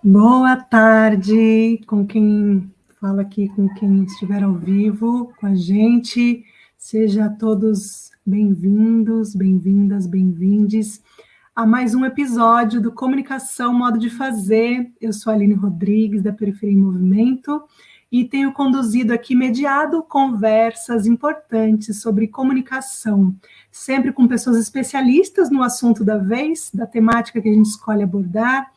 Boa tarde, com quem fala aqui, com quem estiver ao vivo com a gente. Sejam todos bem-vindos, bem-vindas, bem-vindes a mais um episódio do Comunicação Modo de Fazer. Eu sou a Aline Rodrigues, da Periferia em Movimento, e tenho conduzido aqui, mediado conversas importantes sobre comunicação, sempre com pessoas especialistas no assunto da vez, da temática que a gente escolhe abordar,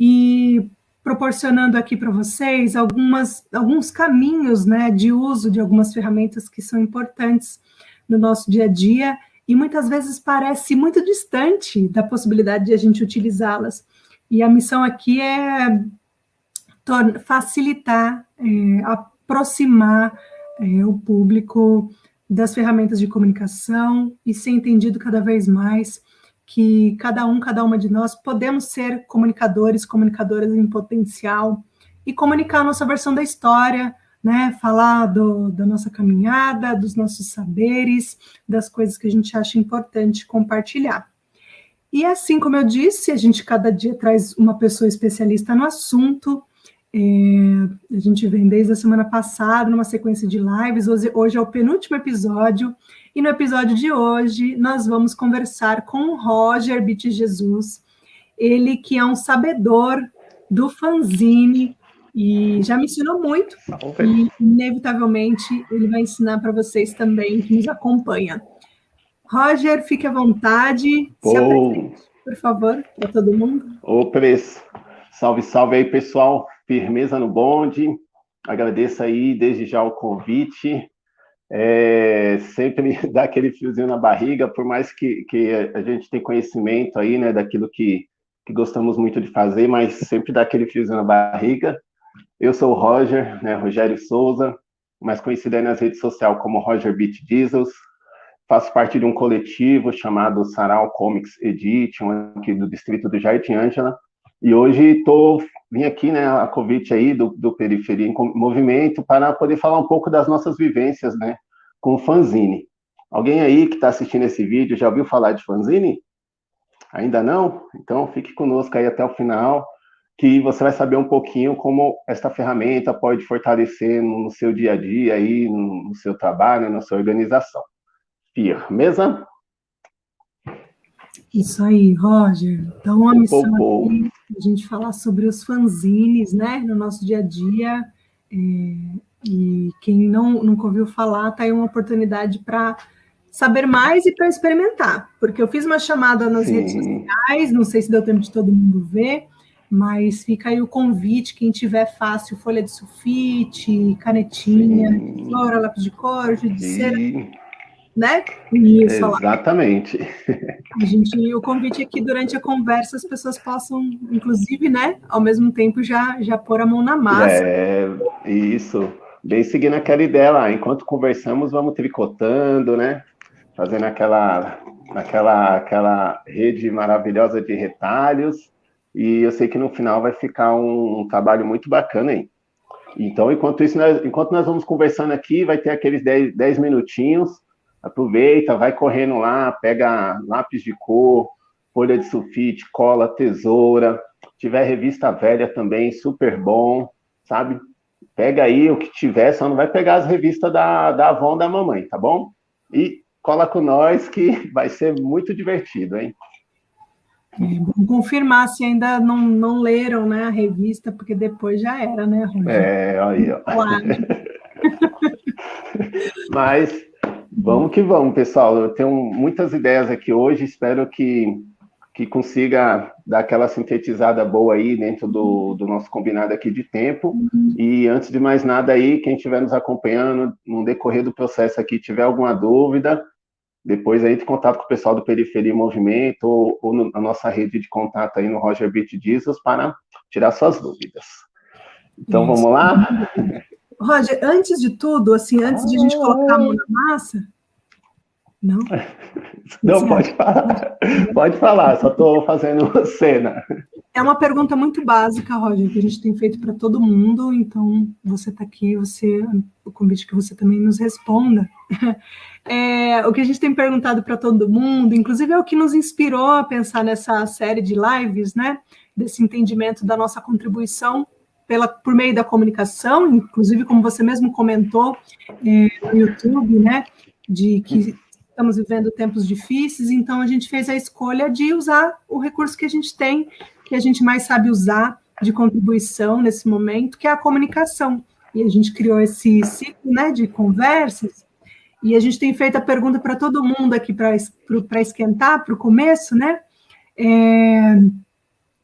e proporcionando aqui para vocês alguns caminhos, né, de uso de algumas ferramentas que são importantes no nosso dia a dia e muitas vezes parece muito distante da possibilidade de a gente utilizá-las. E a missão aqui é facilitar, aproximar o público das ferramentas de comunicação e ser entendido cada vez mais que cada uma de nós podemos ser comunicadores, comunicadoras em potencial e comunicar a nossa versão da história, né? Falar da nossa caminhada, dos nossos saberes, das coisas que a gente acha importante compartilhar. E assim como eu disse, a gente cada dia traz uma pessoa especialista no assunto. A gente vem desde a semana passada numa sequência de lives, hoje é o penúltimo episódio, e no episódio de hoje nós vamos conversar com o Roger Beat Jesus, ele que é um sabedor do fanzine e já me ensinou muito, e inevitavelmente ele vai ensinar para vocês também que nos acompanham. Roger, fique à vontade, se apresente, por favor, para todo mundo. Ô, Pres, salve, salve aí, pessoal, firmeza no bonde, agradeço aí desde já o convite, sempre dá aquele friozinho na barriga, por mais que a gente tenha conhecimento aí, né, daquilo que gostamos muito de fazer, mas sempre dá aquele friozinho na barriga. Eu sou o Roger, né, Rogério Souza, mais conhecido aí nas redes sociais como Roger Beat Jesus, faço parte de um coletivo chamado Sarau Comics Edition, aqui do distrito do Jardim Ângela, e hoje vim aqui, né, a convite aí do Periferia em Movimento para poder falar um pouco das nossas vivências, né, com o fanzine. Alguém aí que está assistindo esse vídeo já ouviu falar de fanzine? Ainda não? Então fique conosco aí até o final, que você vai saber um pouquinho como esta ferramenta pode fortalecer no seu dia a dia, aí, no seu trabalho, na sua organização. Firmeza? Isso aí, Roger. Então, a missão aqui é a gente falar sobre os fanzines, né, no nosso dia a dia, e quem nunca ouviu falar, tá aí uma oportunidade para saber mais e para experimentar, porque eu fiz uma chamada nas redes sociais, não sei se deu tempo de todo mundo ver, mas fica aí o convite, quem tiver fácil, folha de sulfite, canetinha, tesoura, lápis de cor, giz de cera, né? Isso, exatamente. O convite é que durante a conversa as pessoas possam, inclusive, né, ao mesmo tempo já pôr a mão na massa. Isso. Bem seguindo aquela ideia lá, enquanto conversamos, vamos tricotando, né? Fazendo aquela rede maravilhosa de retalhos, e eu sei que no final vai ficar um trabalho muito bacana aí. Então, enquanto nós vamos conversando aqui, vai ter aqueles 10 minutinhos. Aproveita, vai correndo lá, pega lápis de cor, folha de sulfite, cola, tesoura, tiver revista velha também, super bom, sabe? Pega aí o que tiver, só não vai pegar as revistas da avó ou da mamãe, tá bom? E cola com nós que vai ser muito divertido, hein? Vamos confirmar se ainda não leram, né, a revista, porque depois já era, né, Roger? Aí, ó. Mas vamos que vamos, pessoal. Eu tenho muitas ideias aqui hoje, espero que consiga dar aquela sintetizada boa aí dentro do nosso combinado aqui de tempo. E antes de mais nada aí, quem estiver nos acompanhando no decorrer do processo aqui, tiver alguma dúvida, depois aí entre em contato com o pessoal do Periferia em Movimento ou na nossa rede de contato aí no Roger Beat Jesus para tirar suas dúvidas. Então, vamos lá? Roger, antes de tudo, assim, antes de a gente colocar a mão na massa... Não? Não, pode falar, só estou fazendo cena. É uma pergunta muito básica, Roger, que a gente tem feito para todo mundo, então você está aqui, o convite que você também nos responda. O que a gente tem perguntado para todo mundo, inclusive é o que nos inspirou a pensar nessa série de lives, né? desse entendimento da nossa contribuição por meio da comunicação, inclusive, como você mesmo comentou, no YouTube, né, de que estamos vivendo tempos difíceis, então a gente fez a escolha de usar o recurso que a gente tem, que a gente mais sabe usar de contribuição nesse momento, que é a comunicação. E a gente criou esse ciclo, né, de conversas, e a gente tem feito a pergunta para todo mundo aqui, para esquentar, para o começo, né,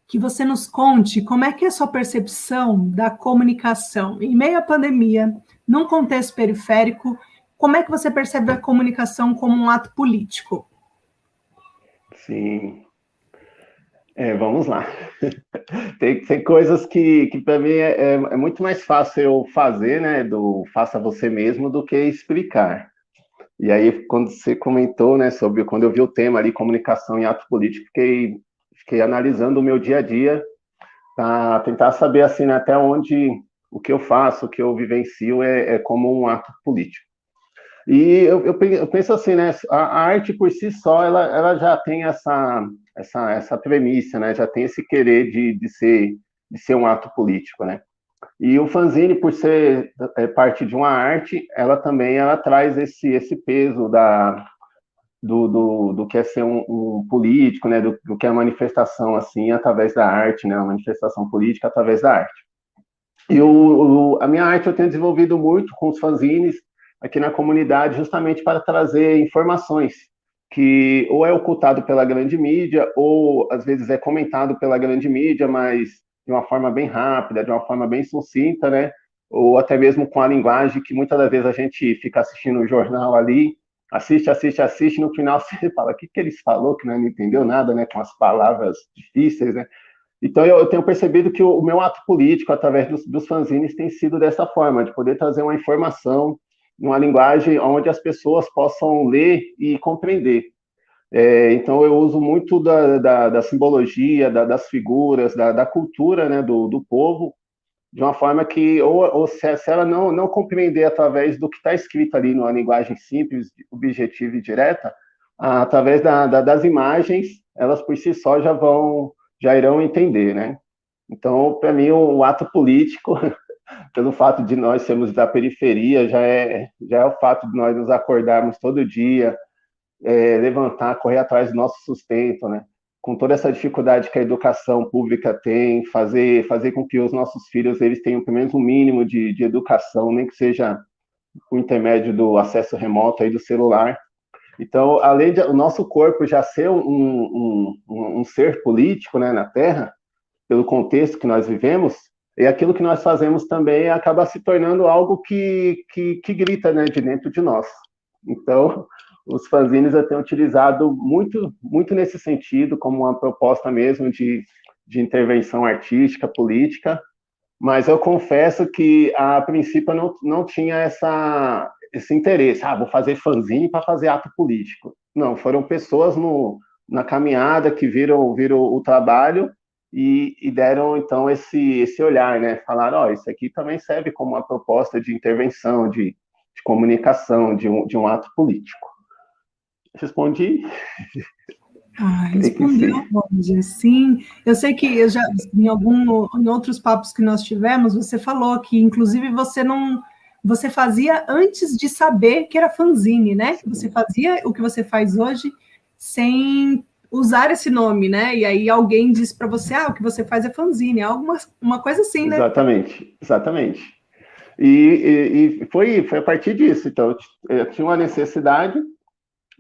que você nos conte como é que é a sua percepção da comunicação em meio à pandemia, num contexto periférico, como é que você percebe a comunicação como um ato político? Sim. Vamos lá. Tem coisas que para mim é muito mais fácil eu fazer, né, do faça você mesmo, do que explicar. E aí, quando você comentou, né, sobre quando eu vi o tema ali, comunicação em ato político, fiquei analisando o meu dia a dia para tentar saber, assim, né, até onde o que eu faço, o que eu vivencio é como um ato político. E eu penso assim, né, a arte por si só, ela já tem essa premissa, né, já tem esse querer de ser um ato político, né. E o fanzine, por ser parte de uma arte, ela traz esse peso do que é ser um político, né, do que é a manifestação, assim, através da arte, né, a manifestação política através da arte. E a minha arte eu tenho desenvolvido muito com os fanzines aqui na comunidade, justamente para trazer informações que ou é ocultado pela grande mídia, ou às vezes é comentado pela grande mídia, mas de uma forma bem rápida, de uma forma bem sucinta, né? Ou até mesmo com a linguagem que muitas das vezes a gente fica assistindo o jornal ali, assiste, no final você fala, o que eles falou, que não entendeu nada, né? Com as palavras difíceis, né? Então, eu tenho percebido que o meu ato político, através dos fanzines, tem sido dessa forma, de poder trazer uma informação, uma linguagem onde as pessoas possam ler e compreender. Então, eu uso muito da simbologia, das figuras, da cultura, né, do povo, de uma forma que, ou se ela não compreender através do que está escrito ali, numa linguagem simples, objetiva e direta, através das imagens, elas por si só já irão entender, né? Então, para mim, o ato político, pelo fato de nós sermos da periferia, já é o fato de nós nos acordarmos todo dia, levantar, correr atrás do nosso sustento, né? Com toda essa dificuldade que a educação pública tem, fazer com que os nossos filhos eles tenham pelo menos um mínimo de educação, nem que seja por intermédio do acesso remoto aí do celular. Então, além de o nosso corpo já ser um ser político, né, na Terra, pelo contexto que nós vivemos, e aquilo que nós fazemos também acaba se tornando algo que grita, né, de dentro de nós. Então, os fanzines eu tenho utilizado muito, muito nesse sentido, como uma proposta mesmo de intervenção artística, política, mas eu confesso que, a princípio, eu não tinha esse interesse. Vou fazer fanzine para fazer ato político. Não, foram pessoas na caminhada que viram o trabalho e deram, então, esse olhar, né? Falaram, isso aqui também serve como uma proposta de intervenção, de comunicação, de um ato político. Respondi? Respondeu, Roger, sim. Eu sei que em outros papos que nós tivemos, você falou que, inclusive, você fazia antes de saber que era fanzine, né? Que você fazia o que você faz hoje sem usar esse nome, né? E aí alguém disse para você, o que você faz é fanzine, uma coisa assim, né? Exatamente. E foi a partir disso. Então, eu tinha uma necessidade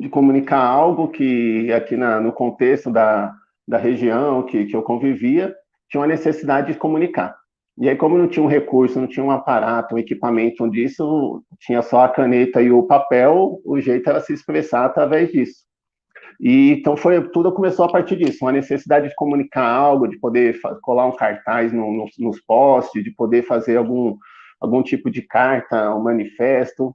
de comunicar algo que aqui no contexto da região que eu convivia, tinha uma necessidade de comunicar. E aí, como não tinha um recurso, não tinha um aparato, um equipamento disso, tinha só a caneta e o papel, o jeito era se expressar através disso. E então tudo começou a partir disso, uma necessidade de comunicar algo, de poder colar um cartaz nos postes, de poder fazer algum tipo de carta, um manifesto,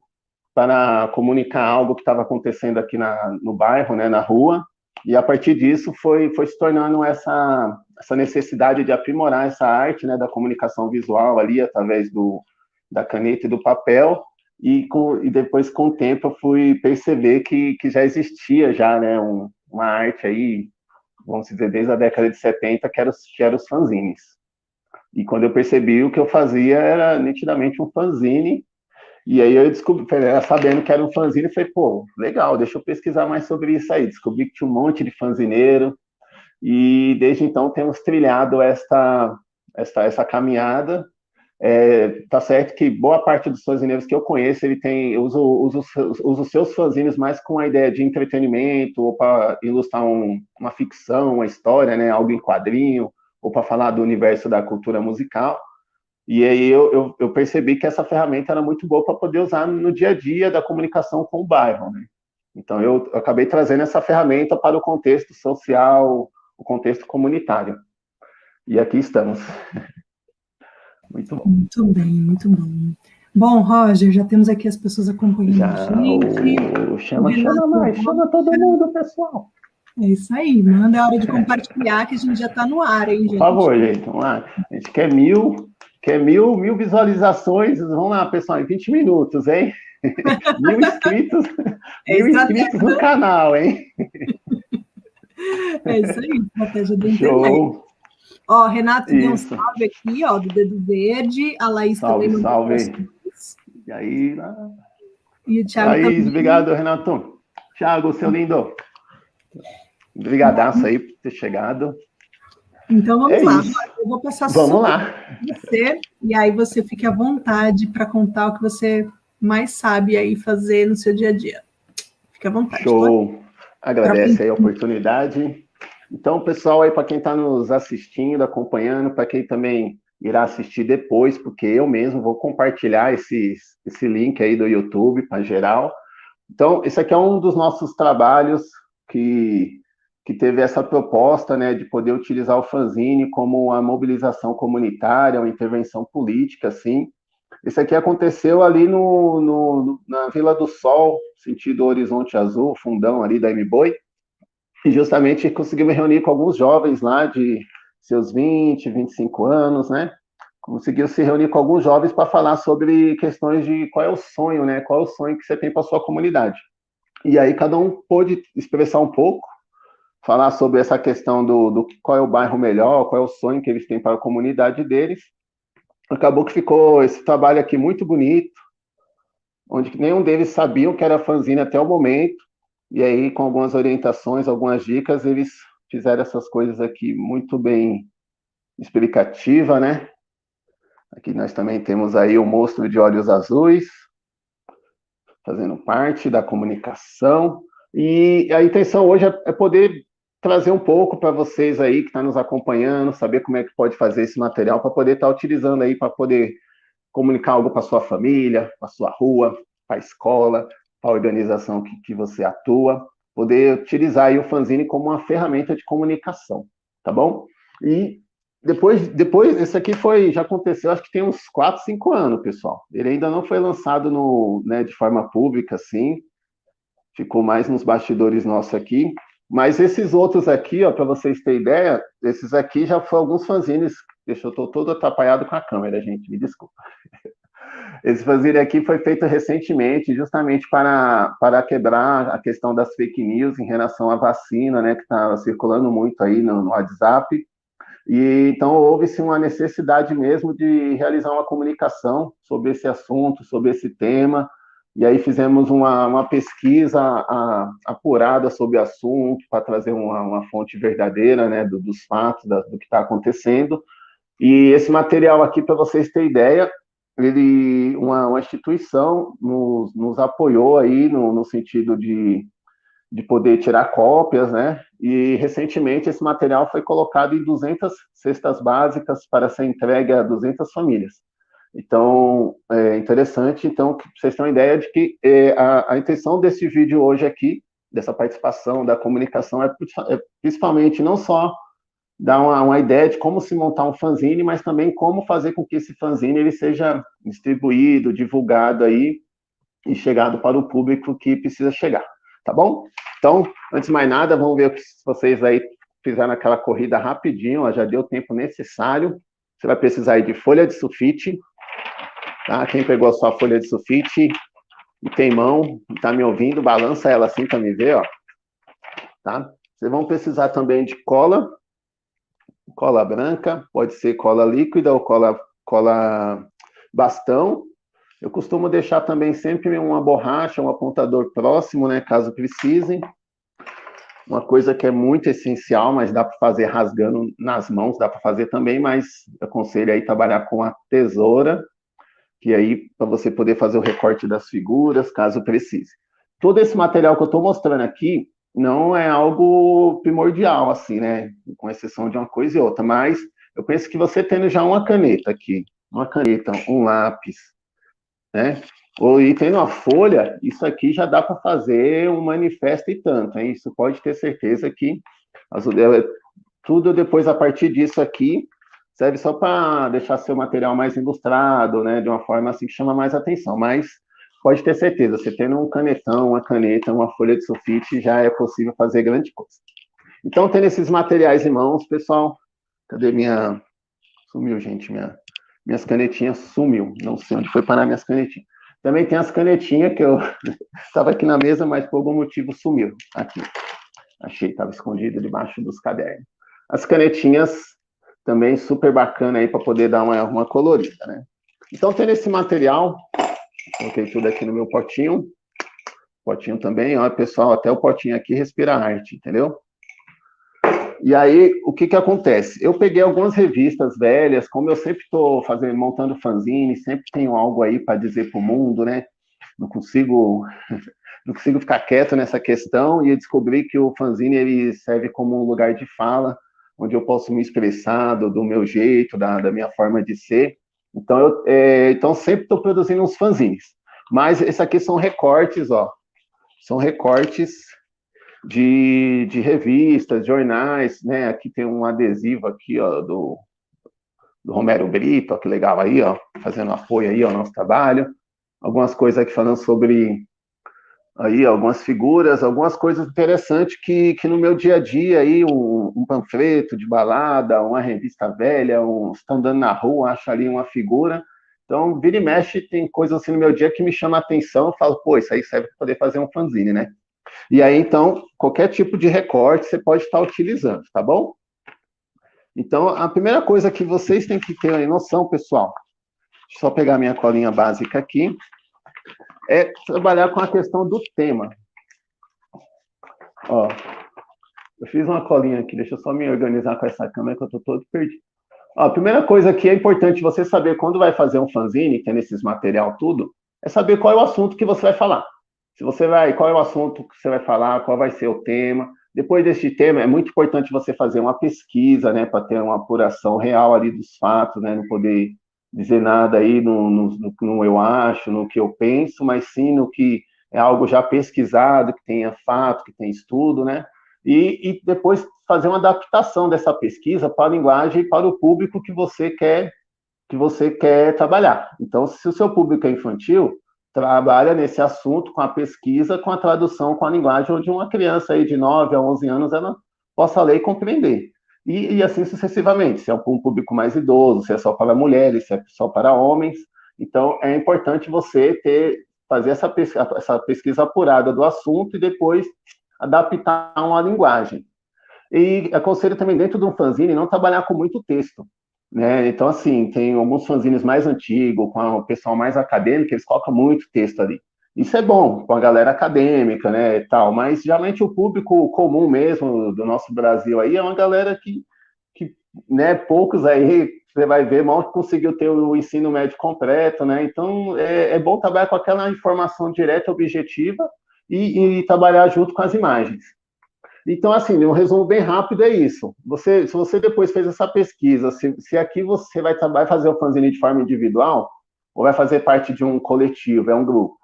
para comunicar algo que estava acontecendo aqui no bairro, né, na rua, e a partir disso foi se tornando essa necessidade de aprimorar essa arte, né, da comunicação visual ali, através da caneta e do papel, e depois, com o tempo, eu fui perceber que já existia, né, uma arte aí vamos dizer, desde a década de 70, que eram os fanzines. E quando eu percebi, o que eu fazia era nitidamente um fanzine. E aí eu descobri, sabendo que era um fanzine, falei, pô, legal, deixa eu pesquisar mais sobre isso aí. Descobri que tinha um monte de fanzineiro, e desde então temos trilhado essa caminhada. Tá certo que boa parte dos fanzineiros que eu conheço, usa os seus fanzines mais com a ideia de entretenimento, ou para ilustrar uma ficção, uma história, né, algo em quadrinho, ou para falar do universo da cultura musical. E aí eu percebi que essa ferramenta era muito boa para poder usar no dia a dia da comunicação com o bairro, né? Então eu acabei trazendo essa ferramenta para o contexto social, o contexto comunitário. E aqui estamos. Muito bom. Muito bem, muito bom. Bom, Roger, já temos aqui as pessoas acompanhando a gente. Chama todo mundo, pessoal. É isso aí, manda, é hora de compartilhar que a gente já está no ar, hein, gente? Por favor, gente, vamos lá. A gente quer mil visualizações. Vamos lá, pessoal, em 20 minutos, hein? 1000 inscritos, 1000 inscritos no canal, hein? É isso aí, estratégia do internet. Ó, Renato deu um salve aqui, ó, do Dedo Verde. A Laís salve, também mandou salve. E aí, e o Thiago Laís, também. Obrigado, Renato. Thiago, seu lindo. Obrigadaço aí por ter chegado. Então vamos lá. Eu vou passar vamos lá. Você, e aí você fique à vontade para contar o que você mais sabe aí fazer no seu dia a dia. Fique à vontade. Show. Pode? Agradece aí a oportunidade. Então, pessoal, aí para quem está nos assistindo, acompanhando, para quem também irá assistir depois, porque eu mesmo vou compartilhar esse link aí do YouTube para geral. Então, esse aqui é um dos nossos trabalhos que teve essa proposta, né, de poder utilizar o fanzine como uma mobilização comunitária, uma intervenção política, assim. Esse aqui aconteceu ali na Vila do Sol, sentido Horizonte Azul, fundão ali da M-Boi, e justamente conseguimos reunir com alguns jovens lá de seus 20, 25 anos, né? Conseguiu se reunir com alguns jovens para falar sobre questões de qual é o sonho, né? Qual é o sonho que você tem para sua comunidade. E aí cada um pôde expressar um pouco, falar sobre essa questão do qual é o bairro melhor, qual é o sonho que eles têm para a comunidade deles. Acabou que ficou esse trabalho aqui muito bonito, onde nenhum deles sabia o que era fanzine até o momento, e aí com algumas orientações, algumas dicas, eles fizeram essas coisas aqui muito bem explicativa, né? Aqui nós também temos aí o Monstro de Olhos Azuis, fazendo parte da comunicação, e a intenção hoje é poder trazer um pouco para vocês aí que estão nos acompanhando, saber como é que pode fazer esse material para poder estar utilizando aí, para poder comunicar algo para sua família, para sua rua, para a escola, para a organização que você atua, poder utilizar aí o fanzine como uma ferramenta de comunicação, tá bom? E depois esse aqui já aconteceu, acho que tem uns 4, 5 anos, pessoal. Ele ainda não foi lançado de forma pública, assim, ficou mais nos bastidores nossos aqui, mas esses outros aqui, ó, para vocês terem ideia, esses aqui já foram alguns fanzines. Deixa eu estou todo atrapalhado com a câmera, gente, me desculpa. Esse fanzine aqui foi feito recentemente, justamente para quebrar a questão das fake news em relação à vacina, né, que está circulando muito aí no WhatsApp. E então houve-se uma necessidade mesmo de realizar uma comunicação sobre esse assunto, sobre esse tema. E aí fizemos uma pesquisa apurada sobre o assunto, para trazer uma fonte verdadeira, né, dos fatos, do que está acontecendo. E esse material aqui, para vocês terem ideia, uma instituição nos apoiou aí no sentido de poder tirar cópias, né? E recentemente esse material foi colocado em 200 cestas básicas para ser entregue a 200 famílias. Então, é interessante, então, que vocês tenham uma ideia de que a intenção desse vídeo hoje aqui, dessa participação da comunicação, é principalmente não só dar uma ideia de como se montar um fanzine, mas também como fazer com que esse fanzine ele seja distribuído, divulgado aí e chegado para o público que precisa chegar, tá bom? Então, antes de mais nada, vamos ver se vocês aí fizeram aquela corrida rapidinho, ó, já deu o tempo necessário. Você vai precisar aí de folha de sulfite, tá? Quem pegou a sua folha de sulfite e tem mão, está me ouvindo, balança ela assim para me ver, ó, tá? Vocês vão precisar também de cola branca, pode ser cola líquida ou cola bastão. Eu costumo deixar também sempre uma borracha, um apontador próximo, né, caso precisem. Uma coisa que é muito essencial, mas dá para fazer rasgando nas mãos, dá para fazer também, mas eu aconselho aí trabalhar com a tesoura, que aí para você poder fazer o recorte das figuras, caso precise. Todo esse material que eu estou mostrando aqui não é algo primordial, assim, né? Com exceção de uma coisa e outra, mas eu penso que você tendo já uma caneta aqui, um lápis, né? Ou e tendo uma folha, isso aqui já dá para fazer um manifesto e tanto, hein? Isso pode ter certeza que tudo depois, a partir disso aqui, serve só para deixar seu material mais ilustrado, né? De uma forma assim que chama mais atenção, mas pode ter certeza, você tendo um canetão, uma caneta, uma folha de sulfite, já é possível fazer grande coisa. Então, tendo esses materiais em mãos, pessoal, cadê minha... Sumiu, gente, minhas canetinhas sumiu, não sei onde foi parar minhas canetinhas. Também tem as canetinhas que eu estava aqui na mesa, mas por algum motivo sumiu. Aqui, achei, estava escondido debaixo dos cadernos. As canetinhas também super bacana aí para poder dar uma colorida, né? Então, tendo esse material, coloquei tudo aqui no meu potinho. Potinho também, ó, pessoal, até o potinho aqui respira arte, entendeu? E aí, o que acontece? Eu peguei algumas revistas velhas, como eu sempre estou montando fanzine, sempre tenho algo aí para dizer para o mundo, né? Não consigo ficar quieto nessa questão, e eu descobri que o fanzine ele serve como um lugar de fala, onde eu posso me expressar do meu jeito, da minha forma de ser. Então, então sempre estou produzindo uns fanzines. Mas esses aqui são recortes, ó. São recortes de revistas, jornais, né? Aqui tem um adesivo aqui, ó, do Romero Brito, ó, que legal aí, ó, fazendo apoio aí ao nosso trabalho. Algumas coisas aqui falando sobre aí algumas figuras, algumas coisas interessantes que no meu dia a dia aí, um panfleto de balada, uma revista velha, estão andando na rua, acho ali uma figura. Então, vira e mexe, tem coisas assim no meu dia que me chama a atenção, eu falo, pô, isso aí serve para poder fazer um fanzine, né? E aí, então, qualquer tipo de recorte você pode estar utilizando, tá bom? Então, a primeira coisa que vocês têm que ter aí noção, pessoal, deixa eu só pegar minha colinha básica aqui, é trabalhar com a questão do tema. Ó, eu fiz uma colinha aqui, deixa eu só me organizar com essa câmera que eu tô todo perdido. Ó, a primeira coisa que é importante você saber quando vai fazer um fanzine, tendo esses material tudo, é saber qual é o assunto que você vai falar. Qual é o assunto que você vai falar, qual vai ser o tema. Depois desse tema, é muito importante você fazer uma pesquisa, né, para ter uma apuração real ali dos fatos, né, não poder dizer nada aí no eu acho, no que eu penso, mas sim no que é algo já pesquisado, que tenha fato, que tenha estudo, né, e depois fazer uma adaptação dessa pesquisa para a linguagem e para o público que você quer trabalhar. Então, se o seu público é infantil, trabalha nesse assunto com a pesquisa, com a tradução, com a linguagem, onde uma criança aí de 9 a 11 anos ela possa ler e compreender. E assim sucessivamente, se é um público mais idoso, se é só para mulheres, se é só para homens. Então, é importante você fazer essa pesquisa apurada do assunto e depois adaptar uma linguagem. E aconselho também, dentro de um fanzine, não trabalhar com muito texto. Né? Então, assim, tem alguns fanzines mais antigos, com o pessoal mais acadêmico, eles colocam muito texto ali. Isso é bom com a galera acadêmica, né, e tal, mas geralmente o público comum mesmo do nosso Brasil aí é uma galera que né, poucos aí, você vai ver, mal conseguiu ter o ensino médio completo, né, então é bom trabalhar com aquela informação direta, objetiva e trabalhar junto com as imagens. Então, assim, um resumo bem rápido é isso. Se você depois fez essa pesquisa, se aqui você vai fazer o fanzine de forma individual, ou vai fazer parte de um coletivo, é um grupo,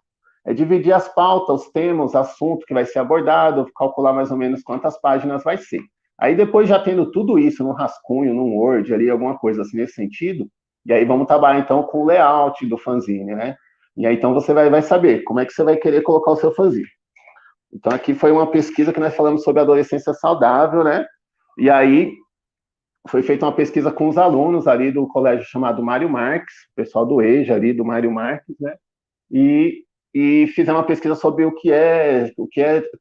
é dividir as pautas, os temas, assunto que vai ser abordado, calcular mais ou menos quantas páginas vai ser. Aí depois, já tendo tudo isso num rascunho, num Word, ali, alguma coisa assim nesse sentido, e aí vamos trabalhar, então, com o layout do fanzine, né? E aí, então, você vai saber como é que você vai querer colocar o seu fanzine. Então, aqui foi uma pesquisa que nós falamos sobre adolescência saudável, né? E aí, foi feita uma pesquisa com os alunos ali do colégio chamado Mário Marques, o pessoal do EJA ali, do Mário Marques, né? E e fizemos uma pesquisa sobre o que é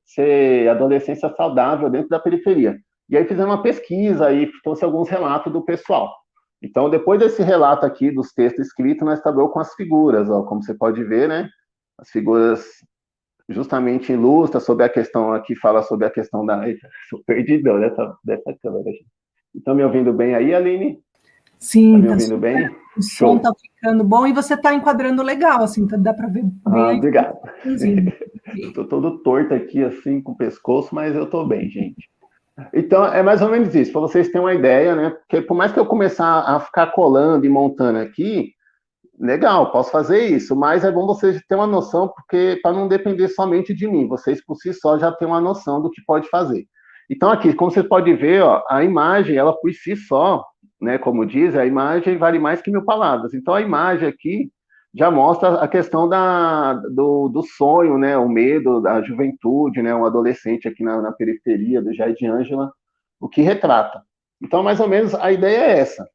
ser adolescência saudável dentro da periferia. E aí fizemos uma pesquisa e trouxe alguns relatos do pessoal. Então, depois desse relato aqui dos textos escritos, nós trabalhamos com as figuras, ó, como você pode ver, né? As figuras justamente ilustram sobre a questão aqui, fala sobre a questão da... Eita, sou perdidão dessa câmera, gente. Estão me ouvindo bem aí, Aline? Sim, me tá ouvindo super, bem? o som Show. tá ficando bom e você tá enquadrando legal, assim, dá para ver bem aí. Obrigado. Estou todo torto aqui, assim, com o pescoço, mas eu estou bem, gente. Então, é mais ou menos isso, para vocês terem uma ideia, né? Porque por mais que eu começar a ficar colando e montando aqui, legal, posso fazer isso, mas é bom vocês terem uma noção, porque para não depender somente de mim, vocês por si só já têm uma noção do que pode fazer. Então, aqui, como vocês podem ver, ó, a imagem, ela por si só, né, como diz, a imagem vale mais que 1000 palavras. Então, a imagem aqui já mostra a questão do sonho, né, o medo da juventude, né, um adolescente aqui na periferia do Jardim Ângela, o que retrata. Então, mais ou menos, a ideia é essa,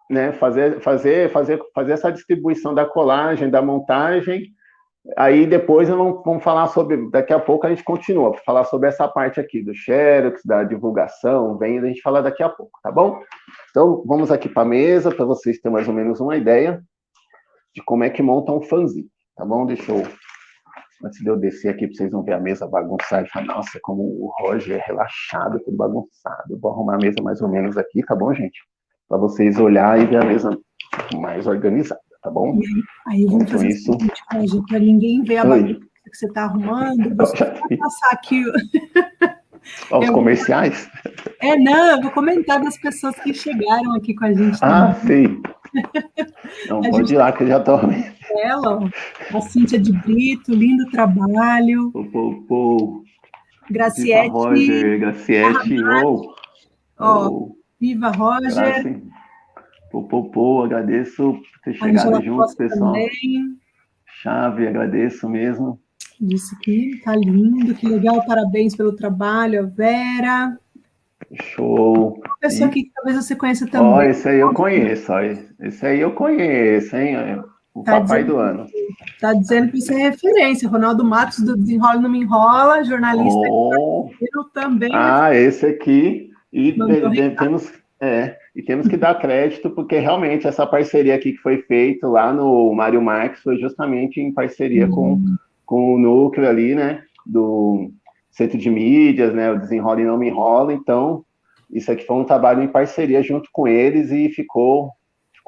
né, fazer essa distribuição da colagem, da montagem. Aí depois vamos falar sobre, daqui a pouco a gente continua, falar sobre essa parte aqui do Xerox, da divulgação, vem a gente falar daqui a pouco, tá bom? Então, vamos aqui para a mesa, para vocês terem mais ou menos uma ideia de como é que monta um fanzine, tá bom? Deixa eu, antes de eu descer aqui, para vocês não verem a mesa bagunçada, e falar, nossa, como o Roger é relaxado, tudo bagunçado. Eu vou arrumar a mesa mais ou menos aqui, tá bom, gente? Para vocês olharem e ver a mesa mais organizada, tá bom? Aí vamos fazer isso, Roger, para ninguém ver a bagunça que você está arrumando, você vai passar aqui... Os comerciais? Não, eu vou comentar das pessoas que chegaram aqui com a gente também. Sim. Não, pode ir lá, que eu já estou... Ela, a Cíntia de Brito, lindo trabalho. Graciete. Viva Roger, Graciete. Viva Roger. Agradeço por ter chegado junto, pessoal. Também. Chave, agradeço mesmo. Disse que tá lindo, que legal, parabéns pelo trabalho, a Vera. Show. Uma pessoa que talvez você conheça também. Esse aí eu conheço, esse aí eu conheço, hein? O papai do ano. Tá dizendo que você é referência, Ronaldo Matos, do Desenrola Não Me Enrola, jornalista também. Esse aqui, e temos que dar crédito, porque realmente essa parceria aqui que foi feita lá no Mário Marques foi justamente em parceria com o núcleo ali, né, do Centro de Mídias, né, o Desenrola e Não Me Enrola. Então, isso aqui foi um trabalho em parceria junto com eles e ficou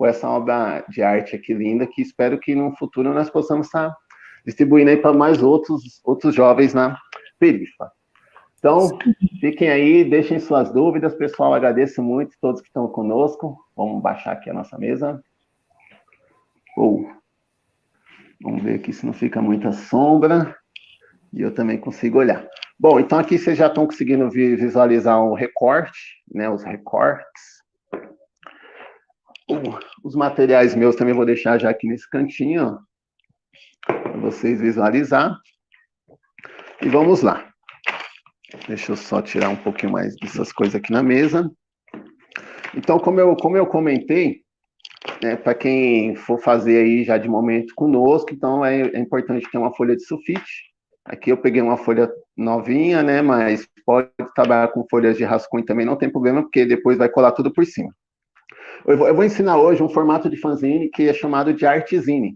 essa obra de arte aqui linda, que espero que no futuro nós possamos estar distribuindo aí para mais outros jovens na perifa. Então, fiquem aí, deixem suas dúvidas, pessoal, agradeço muito a todos que estão conosco. Vamos baixar aqui a nossa mesa. Vamos ver aqui se não fica muita sombra, e eu também consigo olhar. Bom, então aqui vocês já estão conseguindo visualizar um recorte, né, os recortes. Os materiais meus também vou deixar já aqui nesse cantinho, para vocês visualizar. E vamos lá. Deixa eu só tirar um pouquinho mais dessas coisas aqui na mesa. Então, como eu comentei, né, para quem for fazer aí já de momento conosco, então é importante ter uma folha de sulfite. Aqui eu peguei uma folha novinha, né, mas pode trabalhar com folhas de rascunho também, não tem problema, porque depois vai colar tudo por cima. Eu vou ensinar hoje um formato de fanzine que é chamado de artzine,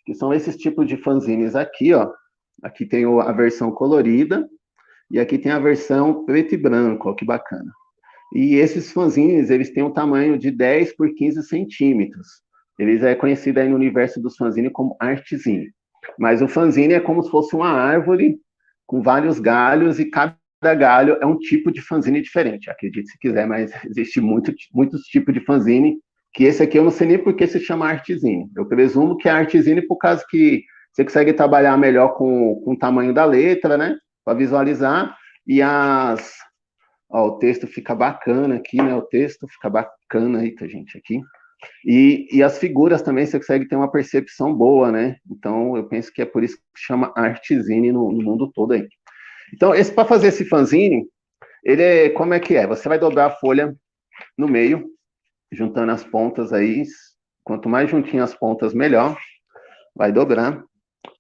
que são esses tipos de fanzines aqui, ó. Aqui tem a versão colorida e aqui tem a versão preto e branco, ó, que bacana. E esses fanzines, eles têm um tamanho de 10 por 15 centímetros. Eles é conhecido aí no universo dos fanzines como artzine. Mas o fanzine é como se fosse uma árvore com vários galhos e cada galho é um tipo de fanzine diferente, acredite se quiser, mas existe muitos tipos de fanzine, que esse aqui eu não sei nem por que se chama artzine. Eu presumo que é artzine por causa que você consegue trabalhar melhor com o tamanho da letra, né, para visualizar, e o texto fica bacana aqui, né, o texto fica bacana, eita, gente, aqui. E as figuras também você consegue ter uma percepção boa, né, então eu penso que é por isso que chama artzine no mundo todo aí. Então, para fazer esse fanzine, como é que é? Você vai dobrar a folha no meio, juntando as pontas aí, quanto mais juntinho as pontas, melhor. Vai dobrar.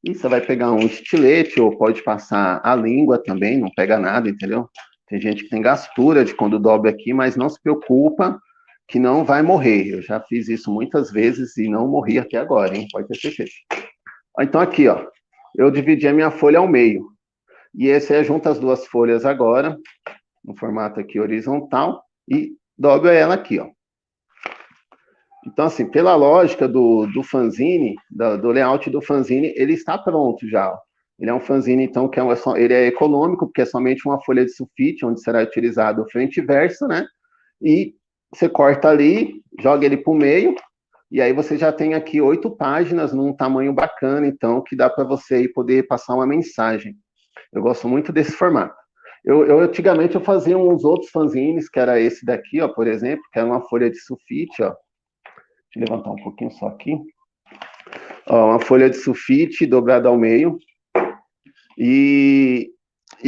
E você vai pegar um estilete, ou pode passar a língua também, não pega nada, entendeu? Tem gente que tem gastura de quando dobra aqui, mas não se preocupa que não vai morrer. Eu já fiz isso muitas vezes e não morri até agora, hein? Pode ter certeza. Então aqui, ó, eu dividi a minha folha ao meio. E esse é junta as duas folhas agora, no formato aqui horizontal, e dobra ela aqui, ó. Então, assim, pela lógica do fanzine, do layout do fanzine, ele está pronto já. Ele é um fanzine, então, que ele é econômico, porque é somente uma folha de sulfite, onde será utilizado frente e verso, né? E você corta ali, joga ele para o meio, e aí você já tem aqui 8 páginas num tamanho bacana, então, que dá para você aí poder passar uma mensagem. Eu gosto muito desse formato. Antigamente eu fazia uns outros fanzines, que era esse daqui, ó, por exemplo, que era uma folha de sulfite, ó. Deixa eu levantar um pouquinho só aqui. Ó, uma folha de sulfite dobrada ao meio. E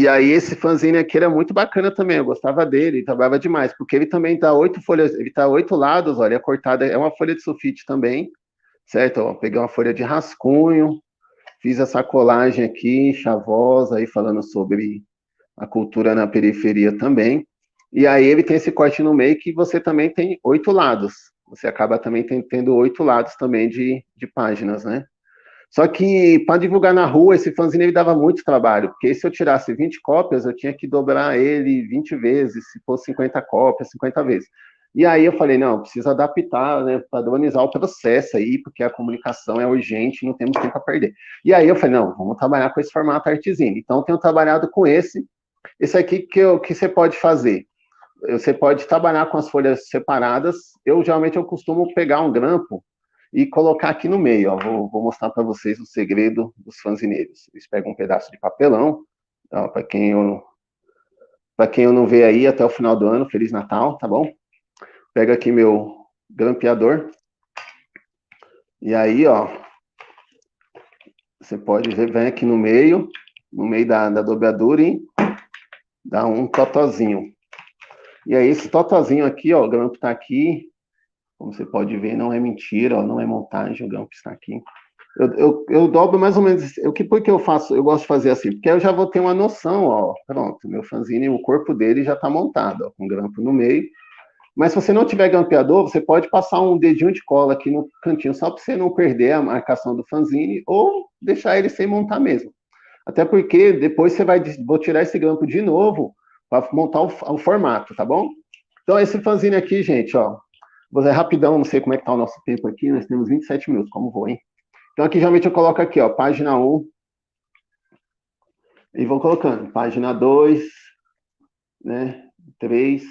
aí esse fanzine aqui era muito bacana também, eu gostava dele, trabalhava demais, porque ele também dá 8 folhas, ele tá 8 lados, olha, é cortada, é uma folha de sulfite também, certo? Ó, peguei uma folha de rascunho, fiz essa colagem aqui, chavosa, aí falando sobre a cultura na periferia também. E aí ele tem esse corte no meio que você também tem 8 lados. Você acaba também tendo 8 lados também de páginas, né? Só que para divulgar na rua, esse fanzine ele dava muito trabalho, porque se eu tirasse 20 cópias, eu tinha que dobrar ele 20 vezes, se fosse 50 cópias, 50 vezes. E aí eu falei, não, preciso adaptar, né, padronizar o processo aí, porque a comunicação é urgente, não temos tempo a perder. E aí eu falei, não, vamos trabalhar com esse formato artezine. Então eu tenho trabalhado com esse aqui que você pode fazer. Você pode trabalhar com as folhas separadas. Geralmente eu costumo pegar um grampo e colocar aqui no meio. Ó. Vou mostrar para vocês o segredo dos fanzineiros. Eles pegam um pedaço de papelão, para quem eu não vê aí até o final do ano, Feliz Natal, tá bom? Pega aqui meu grampeador. E aí, ó, você pode ver, vem aqui no meio da dobradura e dá um totozinho. E aí, esse totozinho aqui, ó, o grampo tá aqui, como você pode ver, não é mentira, ó, não é montagem, o grampo está aqui. Eu dobro mais ou menos, por que eu faço, eu gosto de fazer assim, porque eu já vou ter uma noção, ó, pronto, meu fanzine, o corpo dele já tá montado, ó, com grampo no meio. Mas se você não tiver grampeador, você pode passar um dedinho de cola aqui no cantinho, só para você não perder a marcação do fanzine, ou deixar ele sem montar mesmo. Até porque depois vou tirar esse grampo de novo, para montar o formato, tá bom? Então, esse fanzine aqui, gente, ó, vou fazer rapidão, não sei como é que tá o nosso tempo aqui, nós temos 27 minutos, como vou, hein? Então, aqui, geralmente, eu coloco aqui, ó, página 1, e vou colocando, página 2, né, 3,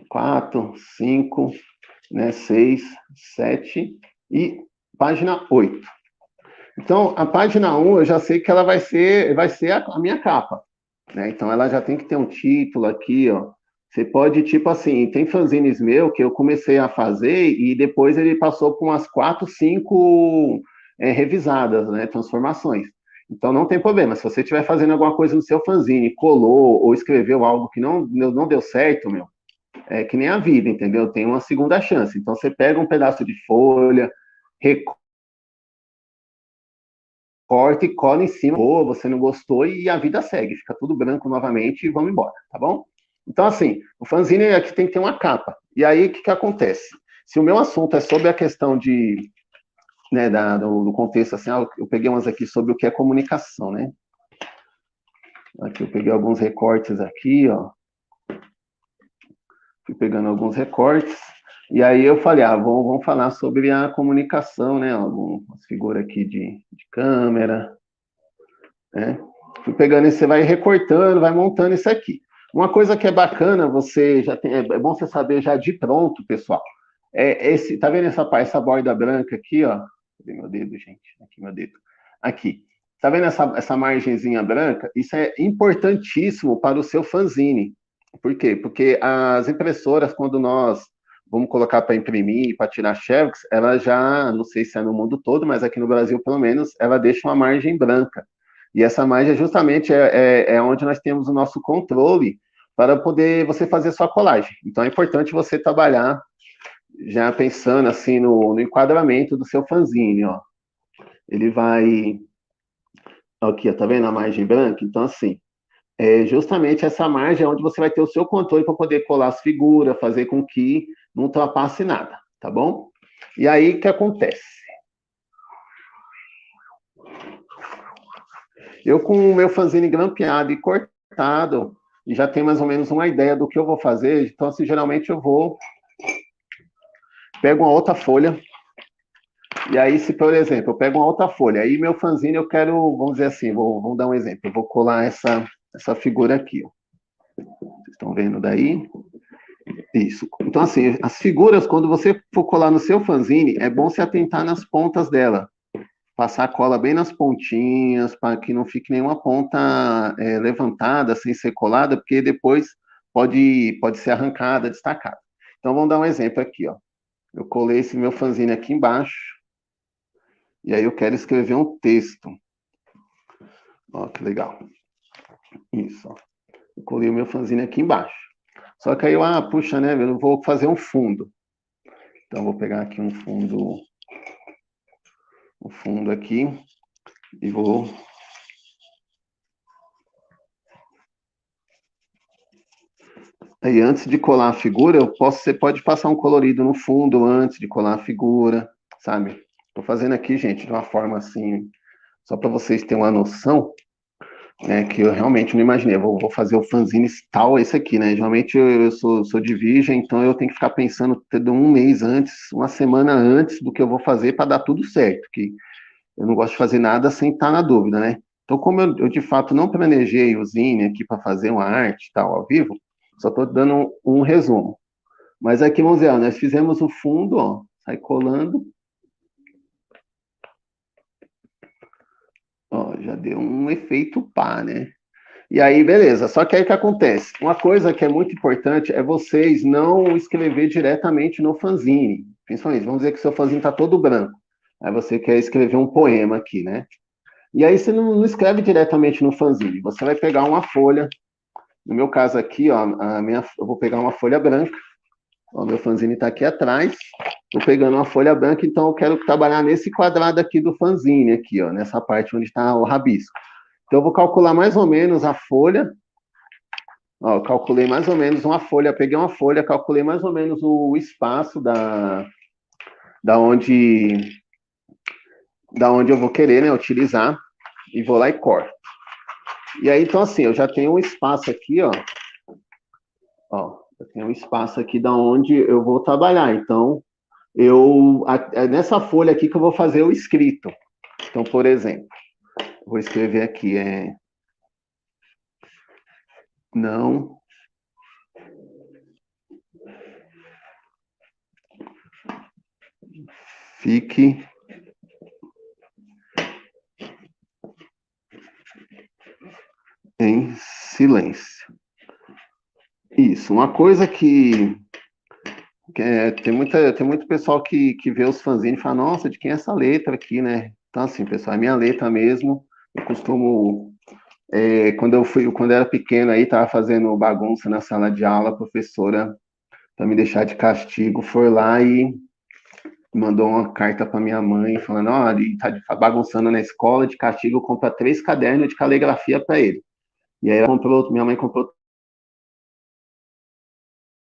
4, 5, né, 6, 7 e página 8. Então, a página 1, eu já sei que ela vai ser a minha capa, né? Então, ela já tem que ter um título aqui, ó. Você pode, tipo assim, tem fanzines meu que eu comecei a fazer e depois ele passou por umas 4, 5 revisadas, né, transformações. Então, não tem problema. Se você estiver fazendo alguma coisa no seu fanzine, colou ou escreveu algo que não deu certo, meu, é que nem a vida, entendeu? Tem uma segunda chance. Então, você pega um pedaço de folha, recorta e cola em cima. Pô, você não gostou e a vida segue. Fica tudo branco novamente e vamos embora, tá bom? Então, assim, o fanzine aqui tem que ter uma capa. E aí, o que acontece? Se o meu assunto é sobre a questão né, do contexto, assim, eu peguei umas aqui sobre o que é comunicação, né? Aqui eu peguei alguns recortes aqui, ó. Fui pegando alguns recortes. E aí eu falei, vamos falar sobre a comunicação, né? Algumas figuras aqui de câmera, né? Fui pegando e você vai recortando, vai montando isso aqui. Uma coisa que é bacana, você já tem, é bom você saber já de pronto, pessoal. Tá vendo essa borda branca aqui, ó? Cadê meu dedo, gente? Aqui, meu dedo. Aqui. Tá vendo essa margenzinha branca? Isso é importantíssimo para o seu fanzine. Por quê? Porque as impressoras, quando nós vamos colocar para imprimir, para tirar xerox, ela já, não sei se é no mundo todo, mas aqui no Brasil, pelo menos, ela deixa uma margem branca. E essa margem justamente é onde nós temos o nosso controle para poder você fazer sua colagem. Então é importante você trabalhar já pensando assim no enquadramento do seu fanzine, ó. ele vai... Aqui, ó, tá vendo a margem branca? Então, assim, justamente essa margem é onde você vai ter o seu controle para poder colar as figuras, fazer com que não ultrapasse nada, tá bom? E aí, o que acontece? Eu, com o meu fanzine grampeado e cortado, já tenho mais ou menos uma ideia do que eu vou fazer, então, assim, geralmente eu vou... Pego uma outra folha, e aí, se, por exemplo, eu pego uma outra folha, aí meu fanzine eu quero, vamos dizer assim, vamos dar um exemplo, eu vou colar essa figura aqui, ó. Vocês estão vendo daí? Isso. Então, assim, as figuras, quando você for colar no seu fanzine, é bom se atentar nas pontas dela. Passar a cola bem nas pontinhas, para que não fique nenhuma ponta levantada, sem ser colada, porque depois pode ser arrancada, destacada. Então, vamos dar um exemplo aqui, ó. Eu colei esse meu fanzine aqui embaixo, e aí eu quero escrever um texto. Ó, que legal. Isso, ó. Eu colei o meu fanzine aqui embaixo. Só que aí eu, puxa, né, eu vou fazer um fundo. Então, vou pegar aqui um fundo aqui, e vou... Aí, antes de colar a figura, você pode passar um colorido no fundo antes de colar a figura, sabe? Estou fazendo aqui, gente, de uma forma assim, só para vocês terem uma noção, né, que eu realmente não imaginei. Eu vou fazer o fanzine tal, esse aqui, né? Geralmente eu sou de virgem, então eu tenho que ficar pensando um mês antes, uma semana antes do que eu vou fazer para dar tudo certo, que eu não gosto de fazer nada sem estar na dúvida, né? Então, como eu de fato não planejei o zine aqui para fazer uma arte e tal ao vivo, só estou dando um resumo. Mas aqui, vamos ver, ó, nós fizemos o fundo, ó, sai colando. Ó, já deu um efeito pá, né? E aí, beleza. Só que aí o que acontece? Uma coisa que é muito importante é vocês não escrever diretamente no fanzine. Principalmente, vamos dizer que o seu fanzine está todo branco. Aí você quer escrever um poema aqui, né? E aí você não escreve diretamente no fanzine. Você vai pegar uma folha. No meu caso aqui, ó, eu vou pegar uma folha branca. O meu fanzine está aqui atrás. Estou pegando uma folha branca, então eu quero trabalhar nesse quadrado aqui do fanzine, aqui, ó, nessa parte onde está o rabisco. Então eu vou calcular mais ou menos a folha. Ó, eu calculei mais ou menos uma folha, peguei uma folha, calculei mais ou menos o espaço da onde eu vou querer, né, utilizar, e vou lá e corto. E aí, então, assim, eu já tenho um espaço aqui, ó. Ó, eu tenho um espaço aqui da onde eu vou trabalhar. Então, é nessa folha aqui que eu vou fazer o escrito. Então, por exemplo, vou escrever aqui, não fique em silêncio. Isso, uma coisa tem muito pessoal que vê os fanzines e fala, nossa, de quem é essa letra aqui, né? Então, assim, pessoal, é minha letra mesmo. Eu costumo, quando eu era pequeno aí, tava fazendo bagunça na sala de aula, a professora, para me deixar de castigo, foi lá e mandou uma carta para minha mãe, falando, ó, ele tá bagunçando na escola, de castigo, compra 3 cadernos de caligrafia para ele. E aí minha mãe comprou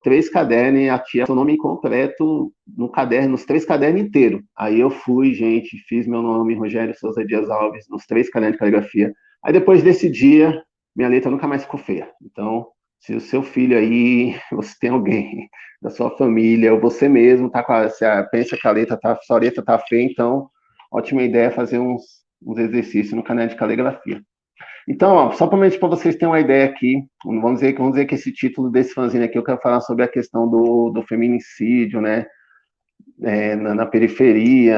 3 cadernos e a tia seu nome incompleto no caderno, nos 3 cadernos inteiros. Aí eu fui, gente, fiz meu nome, Rogério Souza Dias Alves, nos 3 cadernos de caligrafia. Aí depois desse dia, minha letra nunca mais ficou feia. Então, se o seu filho aí, você tem alguém da sua família, ou você mesmo tá pensa que sua letra tá feia, então, ótima ideia fazer uns exercícios no caderno de caligrafia. Então, ó, só para vocês terem uma ideia aqui, vamos dizer que esse título desse fanzine aqui eu quero falar sobre a questão do feminicídio, né, na periferia,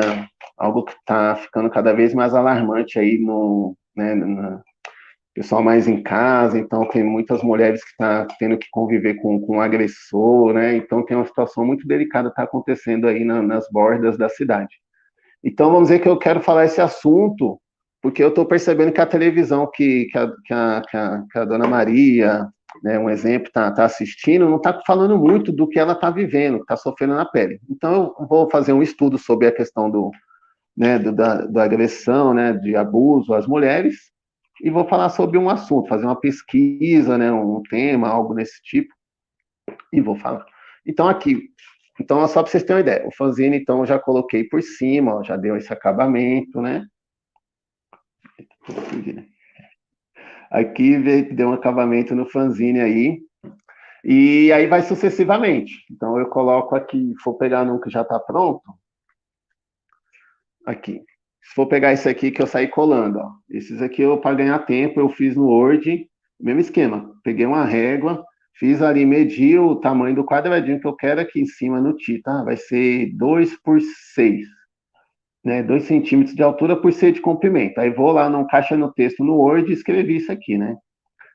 algo que está ficando cada vez mais alarmante aí pessoal mais em casa, então tem muitas mulheres que estão tendo que conviver com um agressor, né, então tem uma situação muito delicada que está acontecendo aí nas bordas da cidade. Então, vamos dizer que eu quero falar esse assunto, porque eu estou percebendo que a televisão que a Dona Maria, né, um exemplo, está assistindo, não está falando muito do que ela está vivendo, está sofrendo na pele. Então, eu vou fazer um estudo sobre a questão né, da agressão, né, de abuso às mulheres, e vou falar sobre um assunto, fazer uma pesquisa, né, um tema, algo nesse tipo, e vou falar. Então, aqui, então, só para vocês terem uma ideia, o fanzine, então, eu já coloquei por cima, ó, já deu esse acabamento, né? Aqui deu um acabamento no fanzine aí, e aí vai sucessivamente. Então, eu coloco aqui, vou pegar num que já está pronto, aqui. Se for pegar esse aqui que eu saí colando, ó. Esses aqui, para ganhar tempo, eu fiz no Word, mesmo esquema. Peguei uma régua, fiz ali, medi o tamanho do quadradinho que eu quero aqui em cima no Ti, tá? Vai ser 2 por 6, né? 2 centímetros de altura por 6 de comprimento. Aí vou lá, não caixa no texto no Word e escrevi isso aqui, né?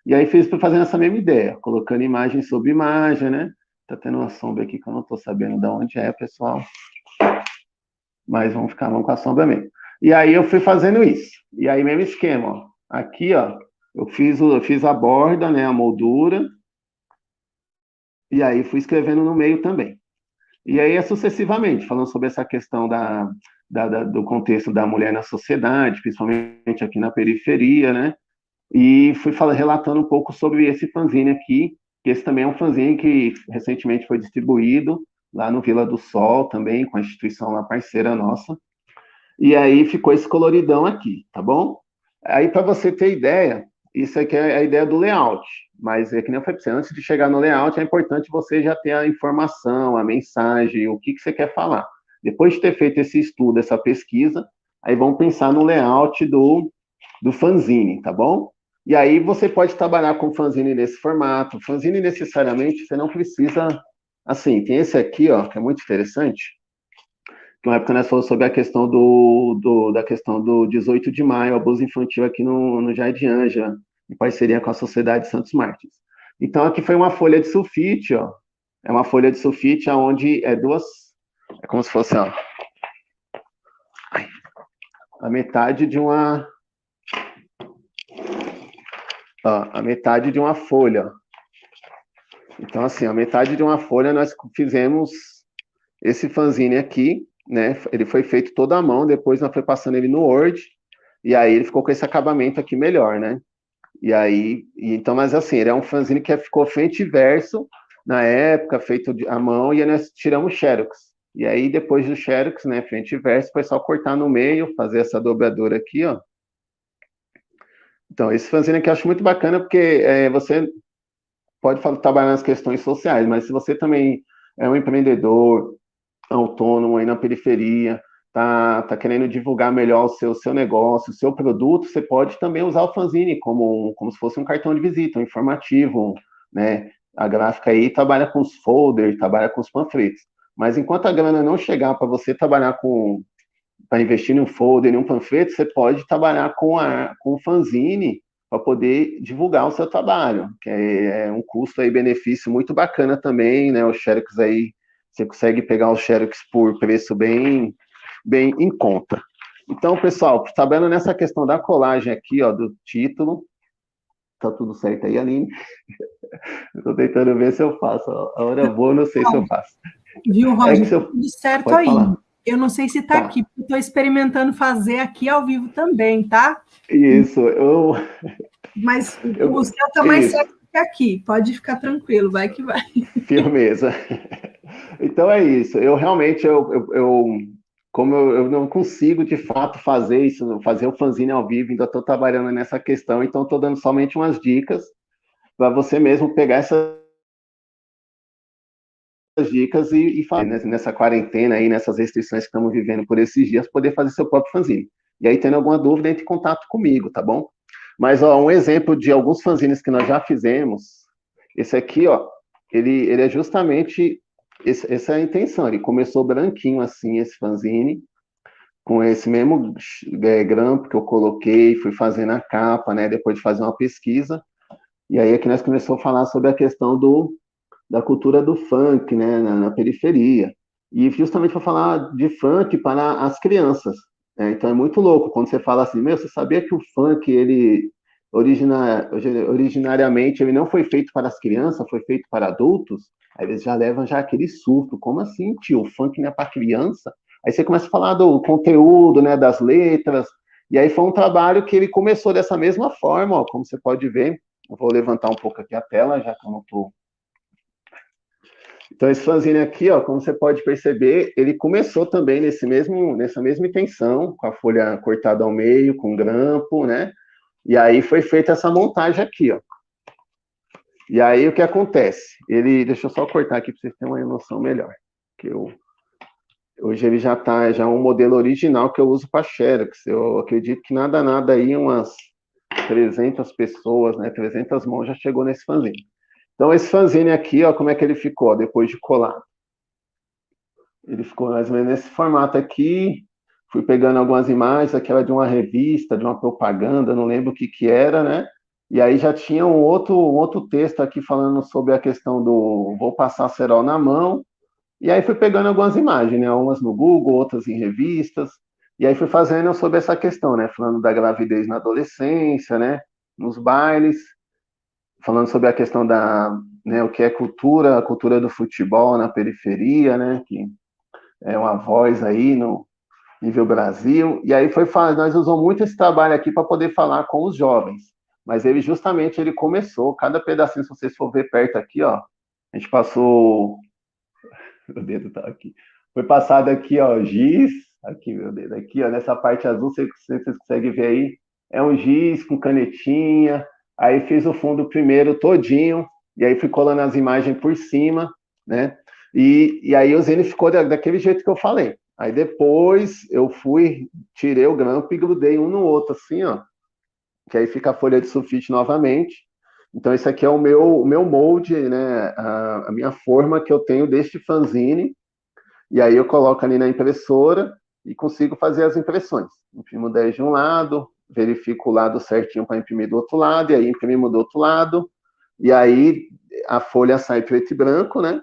E aí fiz para fazer essa mesma ideia, colocando imagem sobre imagem, né? Tá tendo uma sombra aqui que eu não tô sabendo de onde é, pessoal. Mas vamos com a sombra mesmo. E aí eu fui fazendo isso. E aí mesmo esquema, ó. Aqui, ó, eu fiz a borda, né, a moldura. E aí fui escrevendo no meio também. E aí é sucessivamente, falando sobre essa questão do contexto da mulher na sociedade, principalmente aqui na periferia, né? E fui relatando um pouco sobre esse fanzine aqui, que esse também é um fanzine que recentemente foi distribuído lá no Vila do Sol também, com a instituição lá parceira nossa. E aí ficou esse coloridão aqui, tá bom? Aí, para você ter ideia, isso aqui é a ideia do layout, mas é que nem eu falei para você, antes de chegar no layout, é importante você já ter a informação, a mensagem, o que você quer falar. Depois de ter feito esse estudo, essa pesquisa, aí vamos pensar no layout do fanzine, tá bom? E aí você pode trabalhar com fanzine nesse formato. Fanzine, necessariamente, você não precisa... Assim, tem esse aqui, ó, que é muito interessante, que uma época nós falamos sobre a questão da questão do 18 de maio, abuso infantil aqui no Jardim Ângela, em parceria com a Sociedade Santos Mártires. Então, aqui foi uma folha de sulfite, ó. É uma folha de sulfite onde é duas... É como se fosse, ó, a metade de uma... Ó, a metade de uma folha, ó. Então, assim, a metade de uma folha nós fizemos esse fanzine aqui, né? Ele foi feito toda à mão, depois nós foi passando ele no Word, e aí ele ficou com esse acabamento aqui melhor, né? E aí, então, mas assim, ele é um fanzine que ficou frente e verso, na época, feito à mão, e aí nós tiramos xerox. E aí, depois do xerox, né, frente e verso, foi só cortar no meio, fazer essa dobradura aqui, ó. Então, esse fanzine aqui eu acho muito bacana, porque você pode trabalhar nas questões sociais, mas se você também é um empreendedor, autônomo aí na periferia, tá querendo divulgar melhor o seu negócio, o seu produto, você pode também usar o fanzine como se fosse um cartão de visita, um informativo, né? A gráfica aí trabalha com os folders, trabalha com os panfletos. Mas enquanto a grana não chegar para você trabalhar para investir em um folder, em um panfleto, você pode trabalhar com o fanzine para poder divulgar o seu trabalho, que é um custo aí benefício muito bacana também, né? O Xerox aí você consegue pegar o Xerox por preço bem em conta. Então, pessoal, trabalhando nessa questão da colagem aqui, ó, do título, tá tudo certo aí, Aline? Estou tentando ver se eu faço. A hora boa, não sei se eu faço. Viu, Roger? Tudo certo Pode aí. falar. Eu não sei se está aqui, porque eu estou experimentando fazer aqui ao vivo também, tá? Isso, Mas o seu está mais certo que aqui. Pode ficar tranquilo, vai que vai. Firmeza. Então é isso. Eu realmente, como eu não consigo de fato fazer isso, fazer o fanzine ao vivo, ainda estou trabalhando nessa questão, então estou dando somente umas dicas para você mesmo pegar essas dicas e fazer nessa quarentena aí, nessas restrições que estamos vivendo por esses dias, poder fazer seu próprio fanzine. E aí, tendo alguma dúvida, entre em contato comigo, tá bom? Mas, ó, um exemplo de alguns fanzines que nós já fizemos, esse aqui, ó, ele é justamente essa é a intenção. Ele começou branquinho assim, esse fanzine, com esse mesmo grampo que eu coloquei, fui fazendo a capa, né, depois de fazer uma pesquisa, e aí aqui nós começamos a falar sobre a questão da cultura do funk, né, na periferia, e justamente para falar de funk para as crianças, né? Então é muito louco quando você fala assim, meu, você sabia que o funk, ele originariamente ele não foi feito para as crianças, foi feito para adultos? Aí eles já levam já aquele surto, como assim, tio, o funk não é para criança? Aí você começa a falar do conteúdo, né, das letras, e aí foi um trabalho que ele começou dessa mesma forma, ó, como você pode ver. Eu vou levantar um pouco aqui a tela, já que eu não estou... Então, esse fanzine aqui, ó, como você pode perceber, ele começou também nessa mesma intenção, com a folha cortada ao meio, com grampo, né? E aí foi feita essa montagem aqui, ó. E aí o que acontece? Deixa eu só cortar aqui para vocês terem uma noção melhor. Hoje ele já é um modelo original que eu uso para Xerox. Eu acredito que nada aí, umas 300 pessoas, né? 300 mãos já chegou nesse fanzine. Então, esse fanzine aqui, ó, como é que ele ficou, ó, depois de colado? Ele ficou mais ou menos nesse formato aqui. Fui pegando algumas imagens, aquela de uma revista, de uma propaganda, não lembro o que era, né? E aí já tinha um outro texto aqui falando sobre a questão do vou passar cerol na mão. E aí fui pegando algumas imagens, né? Umas no Google, outras em revistas. E aí fui fazendo sobre essa questão, né? Falando da gravidez na adolescência, né? Nos bailes. Falando sobre a questão né, o que é cultura, a cultura do futebol na periferia, né? Que é uma voz aí no nível Brasil. E aí nós usamos muito esse trabalho aqui para poder falar com os jovens. Mas ele começou, cada pedacinho, se vocês for ver perto aqui, ó, a gente passou, meu dedo tá aqui, foi passado aqui, ó, giz, aqui, meu dedo, aqui, ó, nessa parte azul, vocês conseguem ver aí, é um giz com canetinha, aí fiz o fundo primeiro todinho, e aí fui colando as imagens por cima, né, e aí o zine ficou daquele jeito que eu falei. Aí depois eu tirei o grampo e grudei um no outro, assim, ó, que aí fica a folha de sulfite novamente. Então, esse aqui é o meu molde, né, a minha forma que eu tenho deste fanzine, e aí eu coloco ali na impressora e consigo fazer as impressões. Imprimo 10 de um lado, verifico o lado certinho para imprimir do outro lado, e aí imprimo do outro lado, e aí a folha sai preto e branco, né?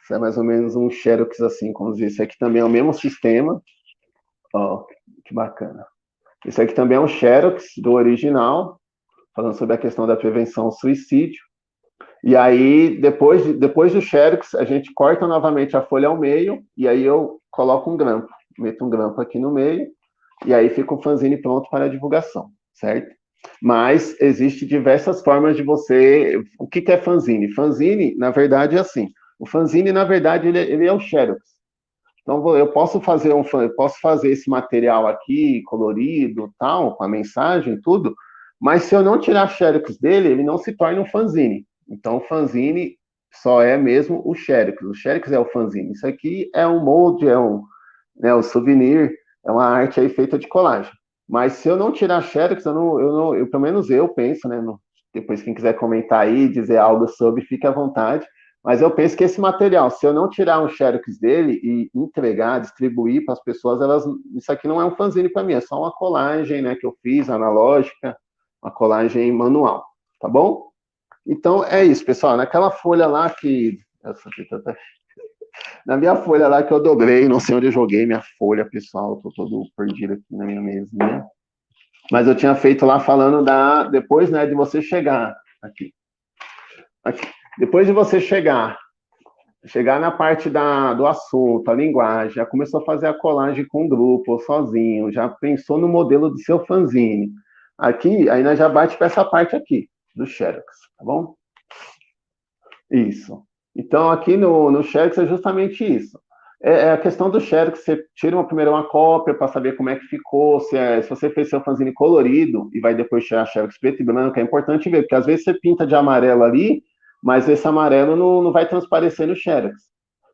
Isso é mais ou menos um Xerox assim, como dizer. Esse aqui também é o mesmo sistema. Ó, que bacana. Esse aqui também é um Xerox do original, falando sobre a questão da prevenção ao suicídio. E aí, depois do Xerox, a gente corta novamente a folha ao meio, e aí eu coloco um grampo. Meto um grampo aqui no meio, e aí fica o fanzine pronto para a divulgação, certo? Mas existe diversas formas de você... O que é fanzine? Fanzine, na verdade, é assim. O fanzine, na verdade, ele é o Xerox. Então, eu posso fazer esse material aqui, colorido, tal, com a mensagem, tudo, mas se eu não tirar Xerox dele, ele não se torna um fanzine. Então, o fanzine só é mesmo o Xerox. O Xerox é o fanzine. Isso aqui é um molde, um souvenir, é uma arte aí feita de colagem. Mas se eu não tirar Xerox, pelo menos eu penso, né? Depois, quem quiser comentar aí, dizer algo sobre, fique à vontade. Mas eu penso que esse material, se eu não tirar um Xerox dele e entregar, distribuir para as pessoas, isso aqui não é um fanzine para mim, é só uma colagem, né, que eu fiz, analógica, uma colagem manual, tá bom? Então, é isso, pessoal. Naquela folha lá na minha folha lá que eu dobrei, não sei onde eu joguei minha folha, pessoal, eu tô todo perdido aqui na minha mesinha. Mas eu tinha feito lá falando depois, né, de você chegar aqui. Depois de você chegar na parte do assunto, a linguagem, já começou a fazer a colagem com um grupo, ou sozinho, já pensou no modelo do seu fanzine. Aqui, aí nós já bate para essa parte aqui, do Xerox, tá bom? Isso. Então, aqui no Xerox é justamente isso. É a questão do Xerox, você tira primeiro uma cópia para saber como é que ficou, se você fez seu fanzine colorido e vai depois tirar Xerox preto e branco, é importante ver, porque às vezes você pinta de amarelo ali, mas esse amarelo não vai transparecer no Xerox.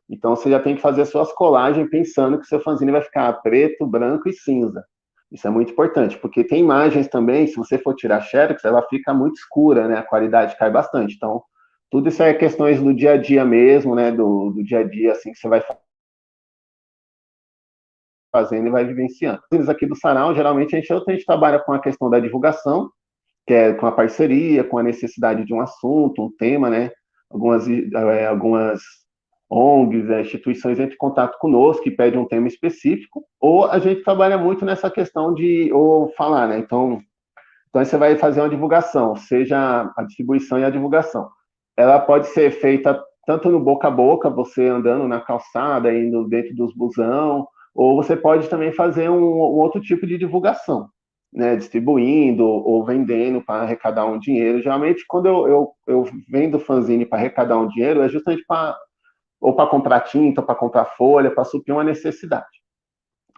Então, você já tem que fazer suas colagens pensando que seu fanzine vai ficar preto, branco e cinza. Isso é muito importante, porque tem imagens também, se você for tirar Xerox, ela fica muito escura, né? A qualidade cai bastante. Então, tudo isso é questões do dia a dia mesmo, né? Do dia a dia, assim, que você vai fazendo e vai vivenciando. Eles aqui do Sarau, geralmente, a gente trabalha com a questão da divulgação, que é com a parceria, com a necessidade de um assunto, um tema, né? Algumas ONGs, instituições entram em contato conosco e pedem um tema específico, ou a gente trabalha muito nessa questão ou falar, né? Então aí você vai fazer uma divulgação, seja a distribuição e a divulgação. Ela pode ser feita tanto no boca a boca, você andando na calçada, indo dentro dos busão, ou você pode também fazer um outro tipo de divulgação, né, distribuindo ou vendendo para arrecadar um dinheiro. Geralmente, quando eu vendo fanzine para arrecadar um dinheiro, é justamente ou para comprar tinta, ou para comprar folha, para suprir uma necessidade,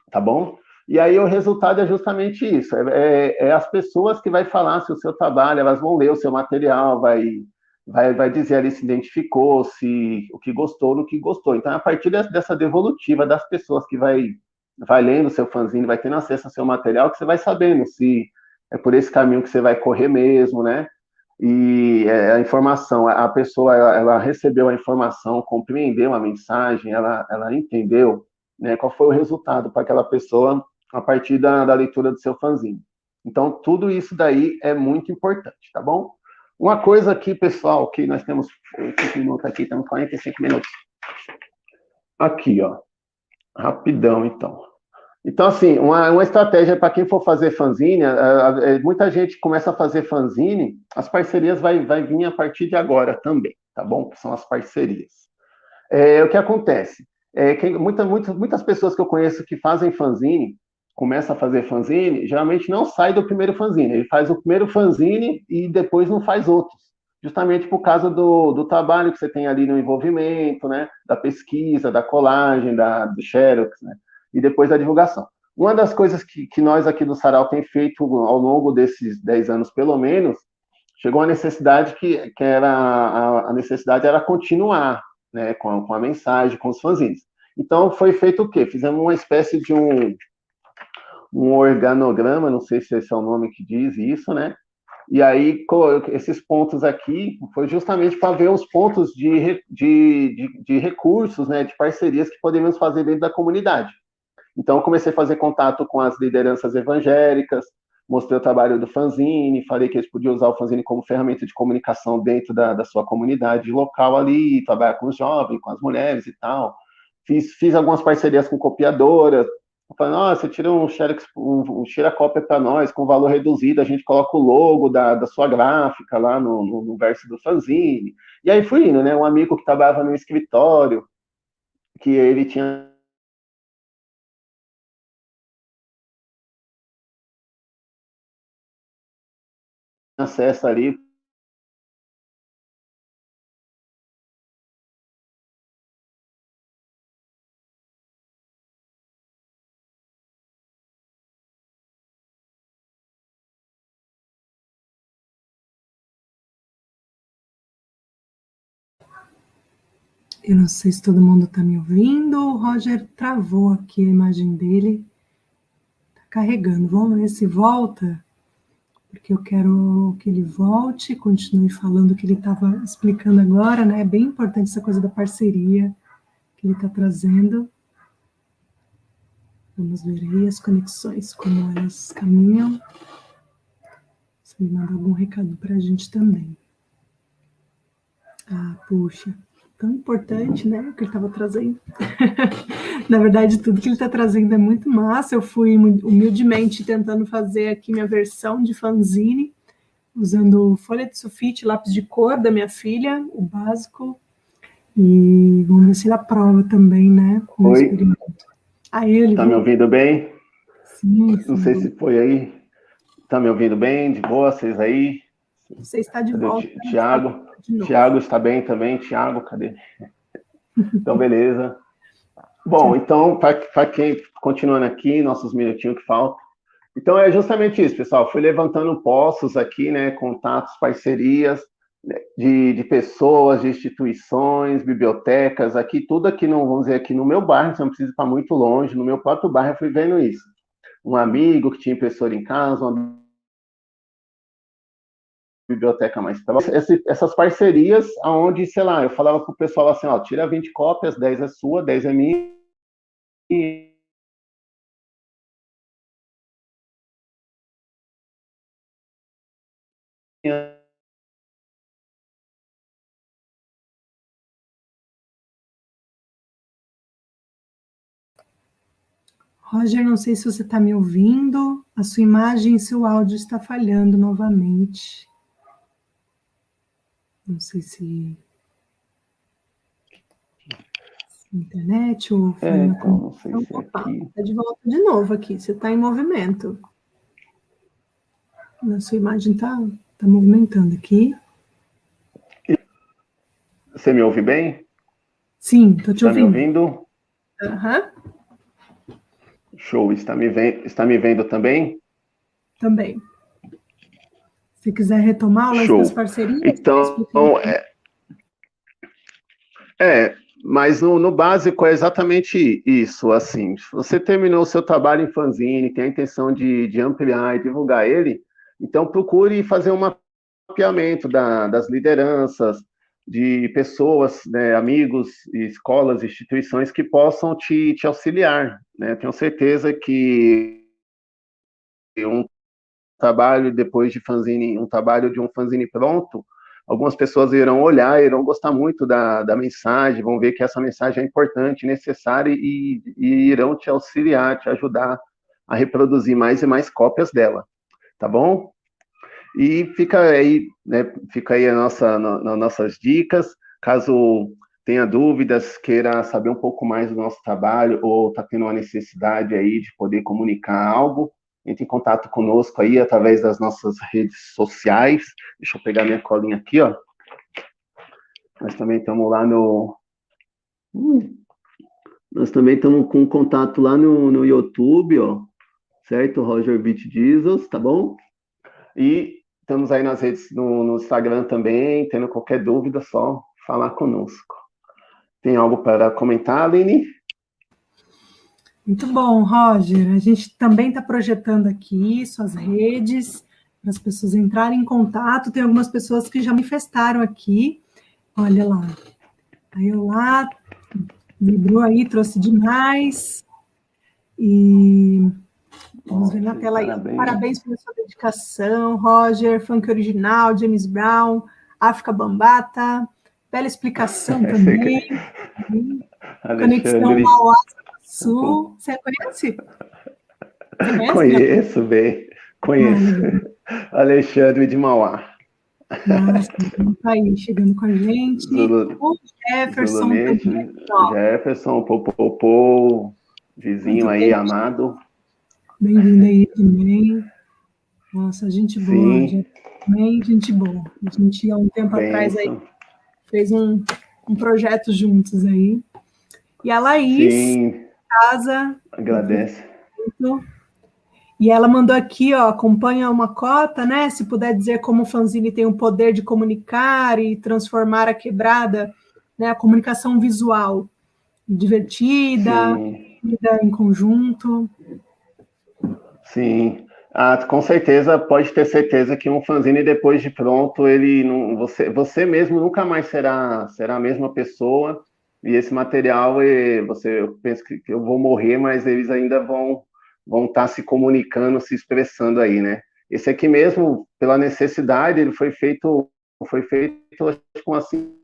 tá bom? E aí o resultado é justamente isso, é as pessoas que vai falar se o seu trabalho, elas vão ler o seu material, vai dizer ali se identificou, se o que gostou, no que gostou. Então, a partir dessa devolutiva das pessoas que vai lendo o seu fanzine, vai tendo acesso ao seu material, que você vai sabendo se é por esse caminho que você vai correr mesmo, né? E a informação, a pessoa, ela recebeu a informação, compreendeu a mensagem, ela entendeu, né, qual foi o resultado para aquela pessoa a partir da leitura do seu fanzine. Então, tudo isso daí é muito importante, tá bom? Uma coisa aqui, pessoal, que nós temos 5 minutos aqui, temos 45 minutos. Aqui, ó. Rapidão, então. Então, assim, uma estratégia para quem for fazer fanzine, muita gente começa a fazer fanzine, as parcerias vai vir a partir de agora também, tá bom? Que são as parcerias. O que acontece? Muitas pessoas que eu conheço que fazem fanzine, começam a fazer fanzine, geralmente não sai do primeiro fanzine. Ele faz o primeiro fanzine e depois não faz outros. Justamente por causa do trabalho que você tem ali no envolvimento, né? Da pesquisa, da colagem, do xerox, né? E depois da divulgação. Uma das coisas que nós aqui do Sarau tem feito ao longo desses 10 anos, pelo menos, chegou a necessidade que era a necessidade era continuar, né, com a mensagem, com os fanzines. Então, foi feito o quê? Fizemos uma espécie de um organograma, não sei se esse é o nome que diz isso, né? E aí, esses pontos aqui, foi justamente para ver os pontos de recursos, né, de parcerias que podemos fazer dentro da comunidade. Então, eu comecei a fazer contato com as lideranças evangélicas, mostrei o trabalho do fanzine, falei que eles podiam usar o fanzine como ferramenta de comunicação dentro da sua comunidade local ali, trabalhar com os jovens, com as mulheres e tal. Fiz algumas parcerias com copiadoras. Eu falei, nossa, tira um xerox, tira cópia para nós, com valor reduzido, a gente coloca o logo da sua gráfica lá no verso do fanzine. E aí fui indo, né? Um amigo que trabalhava no escritório, que ele tinha acesso ali. Eu não sei se todo mundo está me ouvindo. O Roger travou aqui a imagem dele. Está carregando. Vamos ver se volta, porque eu quero que ele volte, continue falando o que ele estava explicando agora, né? É bem importante essa coisa da parceria que ele está trazendo. Vamos ver aí as conexões, como elas caminham. Se ele manda algum recado para a gente também. Ah, puxa, tão importante, né, o que ele estava trazendo. Na verdade, tudo que ele está trazendo é muito massa. Eu fui humildemente tentando fazer aqui minha versão de fanzine, usando folha de sulfite, lápis de cor da minha filha, o básico, e vamos ver se ele aprova também, né, com o experimento. Aí ele tá me ouvindo bem? Sim, não sei se foi aí. Tá me ouvindo bem? De boa, vocês aí? Você está de Cadê volta. Tiago? Tiago está bem também? Tiago, cadê? Então, beleza. Bom, então, para quem, continuando aqui, nossos minutinhos que faltam. Então, é justamente isso, pessoal. Fui levantando postos aqui, né? Contatos, parcerias de pessoas, de instituições, bibliotecas, aqui, tudo aqui, vamos dizer, aqui no meu bairro, você não precisa ir para muito longe, no meu próprio bairro eu fui vendo isso. Um amigo que tinha impressora em casa, uma biblioteca mais próxima. Essas parcerias, onde, sei lá, eu falava para o pessoal assim, ó, tira 20 cópias, 10 é sua, 10 é minha. Roger, não sei se você está me ouvindo, a sua imagem e seu áudio está falhando novamente. Não sei se... Internet ou foi na Então, não sei conexão? se é Opa, aqui. está de volta de novo aqui. Você está em movimento. A sua imagem está movimentando aqui. Você me ouve bem? Sim, estou te Está me ouvindo. ouvindo? Aham, Show. Está me vendo também? também. Se quiser retomar o lance das Show. parcerias, tá Então, explicando. mas no básico é exatamente isso, assim, se você terminou o seu trabalho em fanzine, tem a intenção de ampliar e divulgar ele, então procure fazer um mapeamento das lideranças, de pessoas, né, amigos, escolas, instituições que possam te auxiliar, né? Tenho certeza que um trabalho depois de fanzine, um trabalho de um fanzine pronto, algumas pessoas irão olhar, irão gostar muito da mensagem, vão ver que essa mensagem é importante, necessária e irão te auxiliar, te ajudar a reproduzir mais e mais cópias dela, tá bom? E fica aí nossas dicas, caso tenha dúvidas, queira saber um pouco mais do nosso trabalho ou está tendo uma necessidade aí de poder comunicar algo, entre em contato conosco aí através das nossas redes sociais. Deixa eu pegar minha colinha aqui, ó. Nós também estamos lá no... Nós também estamos com contato lá no YouTube, ó. Certo? Roger Beat Jesus, tá bom? E estamos aí nas redes, no Instagram também, tendo qualquer dúvida, só falar conosco. Tem algo para comentar, Aline? Muito bom, Roger. A gente também está projetando aqui suas redes, para as pessoas entrarem em contato. Tem algumas pessoas que já manifestaram aqui. Olha lá. Aí eu lá, vibrou aí, trouxe demais. E vamos ver na tela aí. Parabéns pela sua dedicação, Roger. Funk original, James Brown, África Bambata. Bela explicação também. Conexão Mauá Sul. Você conhece? Você conhece? Conheço bem. Conheço. Alexandre de Mauá. Nossa, tá aí, chegando com a gente. O Jefferson também. Jefferson, Popopô, vizinho muito aí, bem. Amado. Bem-vindo aí também. Nossa, gente boa, gente. Bem, gente boa. A gente, há um tempo atrás, aí, fez um projeto juntos aí. E a Laís, casa. Agradece. E ela mandou aqui, ó, acompanha uma cota, né? Se puder dizer como o fanzine tem o poder de comunicar e transformar a quebrada, né? A comunicação visual divertida, em conjunto. Sim. Com certeza, pode ter certeza que um fanzine, depois de pronto, ele não, você mesmo nunca mais será a mesma pessoa. E esse material, eu penso que eu vou morrer, mas eles ainda vão estar se comunicando, se expressando aí, né? Esse aqui mesmo, pela necessidade, ele foi feito acho, com assim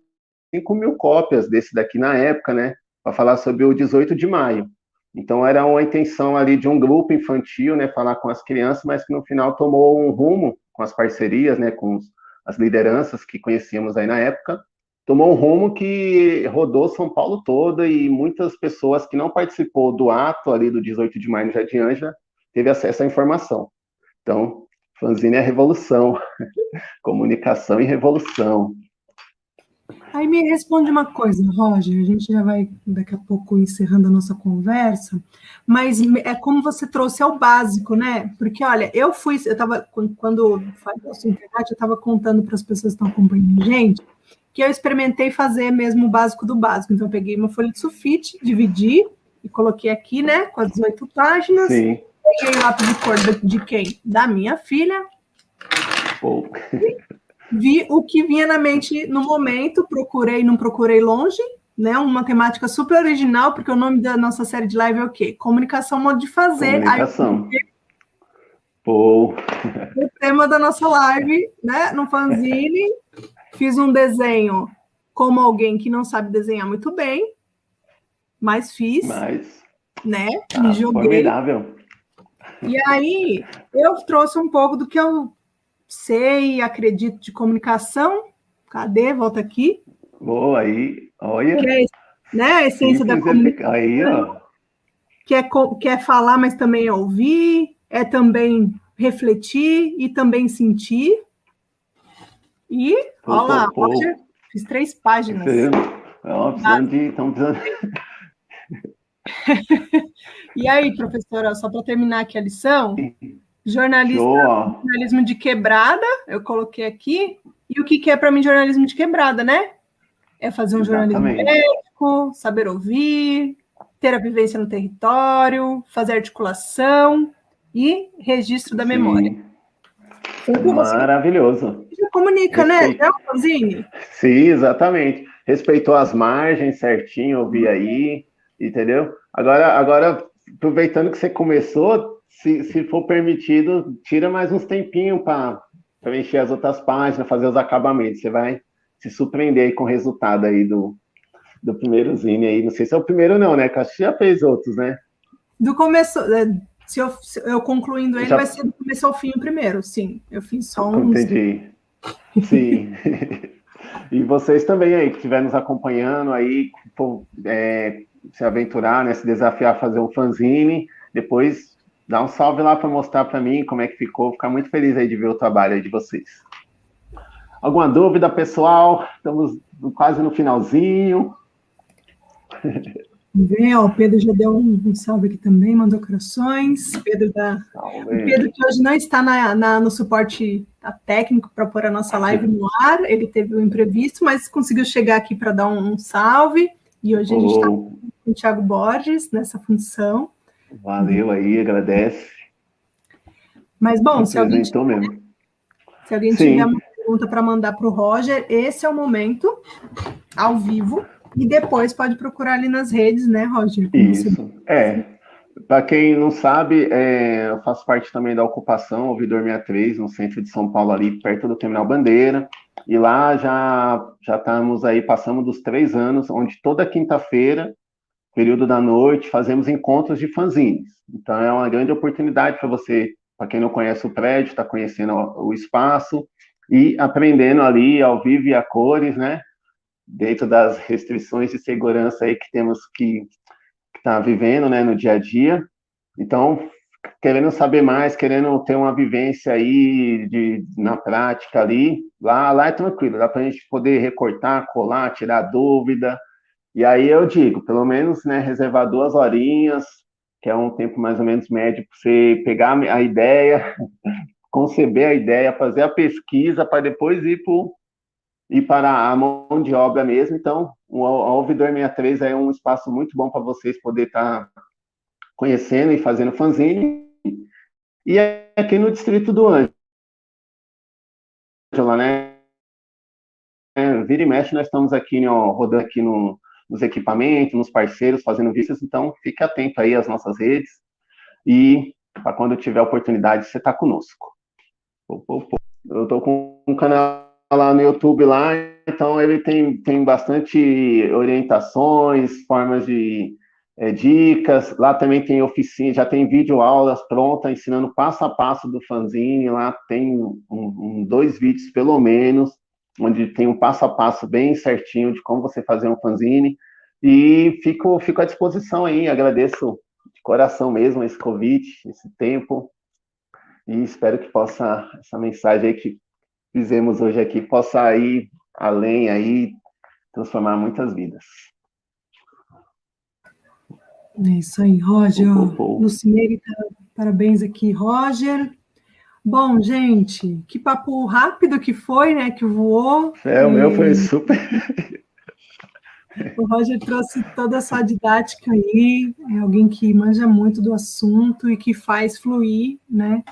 5.000 cópias desse daqui na época, né? Para falar sobre o 18 de maio. Então, era uma intenção ali de um grupo infantil, né? Falar com as crianças, mas que no final tomou um rumo com as parcerias, né? Com as lideranças que conhecíamos aí na época, tomou um rumo que rodou São Paulo toda e muitas pessoas que não participou do ato ali do 18 de maio no Jardim Ângela teve acesso à informação. Então, fanzine é revolução, comunicação e revolução. Aí me responde uma coisa, Roger, a gente já vai daqui a pouco encerrando a nossa conversa, mas é como você trouxe ao básico, né? Porque, olha, eu estava, quando falei a sua internet, eu estava contando para as pessoas que estão acompanhando a gente, que eu experimentei fazer mesmo o básico do básico. Então, eu peguei uma folha de sulfite, dividi e coloquei aqui, né, com as 18 páginas. Sim. Peguei o lápis de cor de quem? Da minha filha. Vi o que vinha na mente no momento, procurei, não procurei longe, né? Uma temática super original, porque o nome da nossa série de live é o quê? Comunicação, modo de fazer. Comunicação. O tema da nossa live, né? No fanzine, fiz um desenho como alguém que não sabe desenhar muito bem, mas fiz, né? Me joguei. Formidável. E aí, eu trouxe um pouco do que eu sei e acredito de comunicação. Cadê? Volta aqui. Boa, aí, olha. né? A essência da comunicação. Aí, ó. Que é falar, mas também é ouvir, é também refletir e também sentir. E, olha lá, Roger, fiz 3 páginas. Estão precisando. E aí, professora, só para terminar aqui a lição, jornalismo de quebrada, eu coloquei aqui, e o que é para mim jornalismo de quebrada, né? É fazer um jornalismo ético, saber ouvir, ter a vivência no território, fazer articulação e registro da memória. Maravilhoso. Você comunica, né? É o fanzine? Sim, exatamente. Respeitou as margens certinho, eu vi aí, entendeu? Agora, aproveitando que você começou, se for permitido, tira mais uns tempinhos para preencher as outras páginas, fazer os acabamentos. Você vai se surpreender aí com o resultado aí do primeiro zine aí. Não sei se é o primeiro não, né? Que acho que já fez outros, né? Do começo, se eu concluindo ele, vai ser do começo ao fim o primeiro, sim. Eu fiz só um... Entendi. Sim. E vocês também aí, que estiverem nos acompanhando aí, se aventurar, né, se desafiar a fazer um fanzine, depois dá um salve lá para mostrar para mim como é que ficou, ficar muito feliz aí de ver o trabalho aí de vocês. Alguma dúvida, pessoal? Estamos quase no finalzinho. O Pedro já deu um salve aqui também, mandou corações. O Pedro que hoje não está no suporte técnico para pôr a nossa live no ar, ele teve um imprevisto, mas conseguiu chegar aqui para dar um salve, e hoje a gente está com o Thiago Borges nessa função. Valeu aí, agradece. Mas, bom, se alguém tiver uma pergunta para mandar para o Roger, esse é o momento, ao vivo, e depois pode procurar ali nas redes, né, Roger? Isso, Para quem não sabe, eu faço parte também da Ocupação Ouvidor 63, no centro de São Paulo, ali perto do Terminal Bandeira, e lá já estamos aí, passamos dos 3 anos, onde toda quinta-feira, período da noite, fazemos encontros de fanzines. Então é uma grande oportunidade para você, para quem não conhece o prédio, está conhecendo o espaço, e aprendendo ali ao vivo e a cores, né? Dentro das restrições de segurança aí que temos que estar vivendo, né, no dia a dia. Então, querendo saber mais, querendo ter uma vivência aí na prática ali, lá é tranquilo, dá para a gente poder recortar, colar, tirar dúvida. E aí eu digo, pelo menos, né, reservar 2 horinhas, que é um tempo mais ou menos médio para você pegar a ideia, conceber a ideia, fazer a pesquisa para depois ir para a mão de obra mesmo. Então, o Ouvidor 63 é um espaço muito bom para vocês poderem estar conhecendo e fazendo fanzine. E é aqui no Distrito do Ângela, né? Vira e mexe, nós estamos aqui, rodando aqui nos equipamentos, nos parceiros, fazendo vistas. Então, fique atento aí às nossas redes. E, para quando tiver oportunidade, você está conosco. Eu estou com um canal lá no YouTube lá, então ele tem bastante orientações, formas de dicas. Lá também tem oficina, já tem vídeo aulas prontas ensinando passo a passo do fanzine. Lá tem 2 vídeos pelo menos, onde tem um passo a passo bem certinho de como você fazer um fanzine. E fico à disposição aí, agradeço de coração mesmo esse convite, esse tempo, e espero que essa mensagem aí que fizemos hoje aqui possa ir além aí, transformar muitas vidas. É isso aí, Roger. Lucineire, parabéns aqui, Roger. Bom, gente, que papo rápido que foi, né, que voou. O meu foi super... O Roger trouxe toda essa didática aí, é alguém que manja muito do assunto e que faz fluir, né,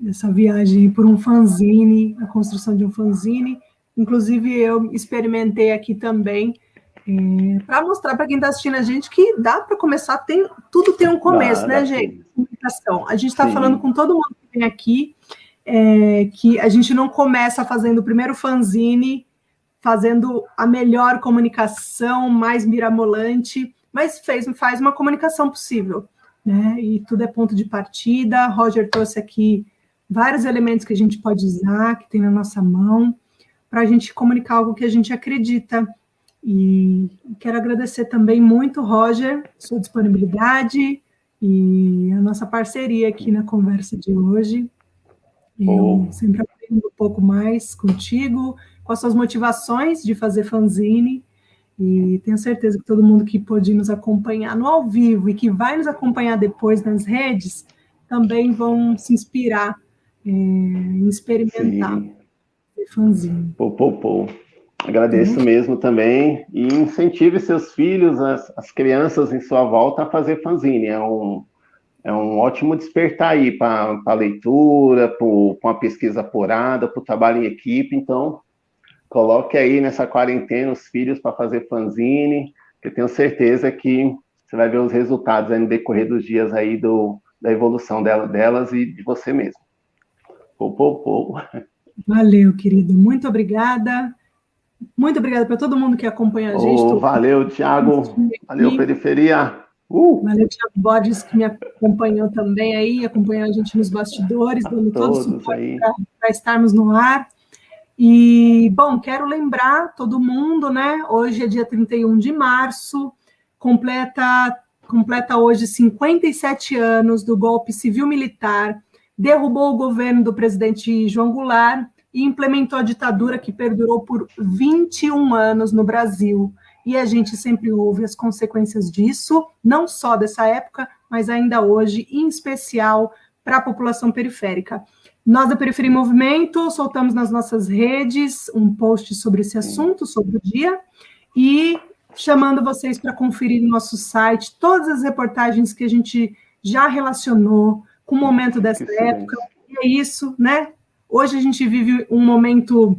essa viagem por um fanzine, a construção de um fanzine. Inclusive, eu experimentei aqui também, para mostrar para quem está assistindo a gente que dá para começar, tudo tem um começo, né, gente? Comunicação. A gente está falando com todo mundo que vem aqui, que a gente não começa fazendo o primeiro fanzine, fazendo a melhor comunicação, mais mirabolante, mas faz uma comunicação possível, né? E tudo é ponto de partida. Roger trouxe aqui vários elementos que a gente pode usar, que tem na nossa mão, para a gente comunicar algo que a gente acredita. E quero agradecer também muito, Roger, sua disponibilidade e a nossa parceria aqui na conversa de hoje. Eu sempre aprendo um pouco mais contigo, com as suas motivações de fazer fanzine, e tenho certeza que todo mundo que pôde nos acompanhar no ao vivo e que vai nos acompanhar depois nas redes, também vão se inspirar em experimentar fazer fanzine. Agradeço mesmo também, e incentive seus filhos, as crianças em sua volta a fazer fanzine. É um ótimo despertar aí para a leitura, para uma pesquisa apurada, para o trabalho em equipe. Então, coloque aí nessa quarentena os filhos para fazer fanzine, que eu tenho certeza que você vai ver os resultados aí no decorrer dos dias aí da evolução delas e de você mesmo. Valeu, querido. Muito obrigada. Muito obrigada para todo mundo que acompanha a gente. Valeu, Thiago. Valeu, Periferia. Valeu, Thiago Borges, que me acompanhou também aí, acompanhou a gente nos bastidores, dando todo o suporte para estarmos no ar. E, bom, quero lembrar todo mundo, né? Hoje é dia 31 de março, completa hoje 57 anos do golpe civil-militar, derrubou o governo do presidente João Goulart e implementou a ditadura que perdurou por 21 anos no Brasil. E a gente sempre ouve as consequências disso, não só dessa época, mas ainda hoje, em especial para a população periférica. Nós, da Periferia em Movimento, soltamos nas nossas redes um post sobre esse assunto, sobre o dia, e chamando vocês para conferir no nosso site todas as reportagens que a gente já relacionou com o momento dessa época. E é isso, né? Hoje a gente vive um momento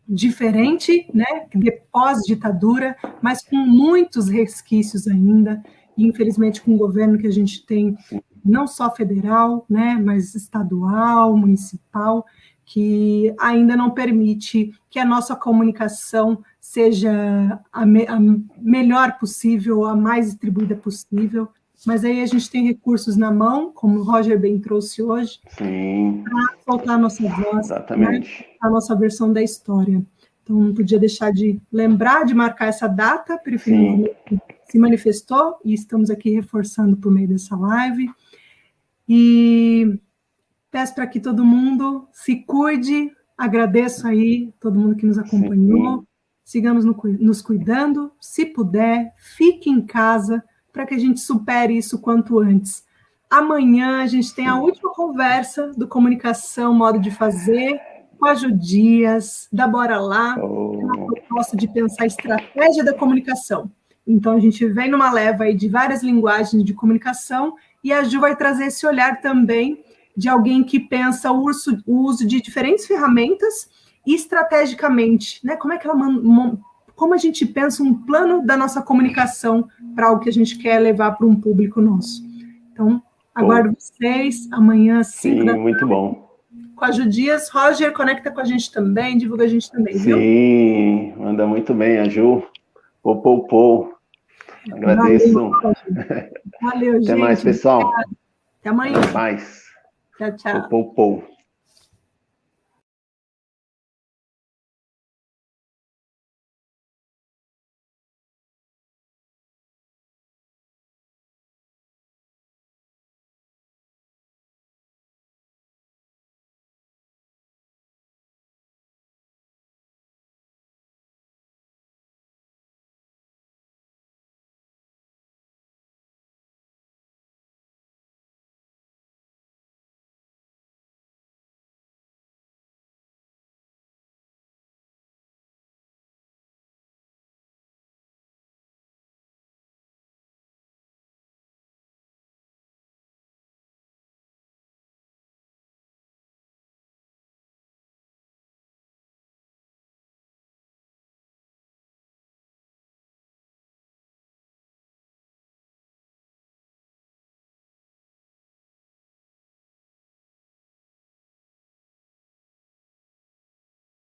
diferente, né, de pós-ditadura, mas com muitos resquícios ainda, e infelizmente com um governo que a gente tem não só federal, né, mas estadual, municipal, que ainda não permite que a nossa comunicação seja a melhor possível, a mais distribuída possível. Mas aí a gente tem recursos na mão, como o Roger bem trouxe hoje, para soltar a nossa voz, né, a nossa versão da história. Então, não podia deixar de lembrar, de marcar essa data, se manifestou, e estamos aqui reforçando por meio dessa live. E peço para que todo mundo se cuide, agradeço aí todo mundo que nos acompanhou, sigamos nos cuidando, se puder, fique em casa, para que a gente supere isso quanto antes. Amanhã a gente tem a última conversa do Comunicação, Modo de Fazer, com a Ju Dias, da Bora Lá, uma proposta de pensar a estratégia da comunicação. Então, a gente vem numa leva aí de várias linguagens de comunicação, e a Ju vai trazer esse olhar também de alguém que pensa o uso de diferentes ferramentas e estrategicamente, né? Como a gente pensa um plano da nossa comunicação para algo que a gente quer levar para um público nosso. Então, aguardo vocês amanhã, 5 da tarde. Muito bom. Com a Ju Dias. Roger, conecta com a gente também, divulga a gente também, viu? Sim, anda muito bem, a Ju. Agradeço. Valeu, gente. Até mais, pessoal. Até amanhã. Até mais. Tchau, tchau.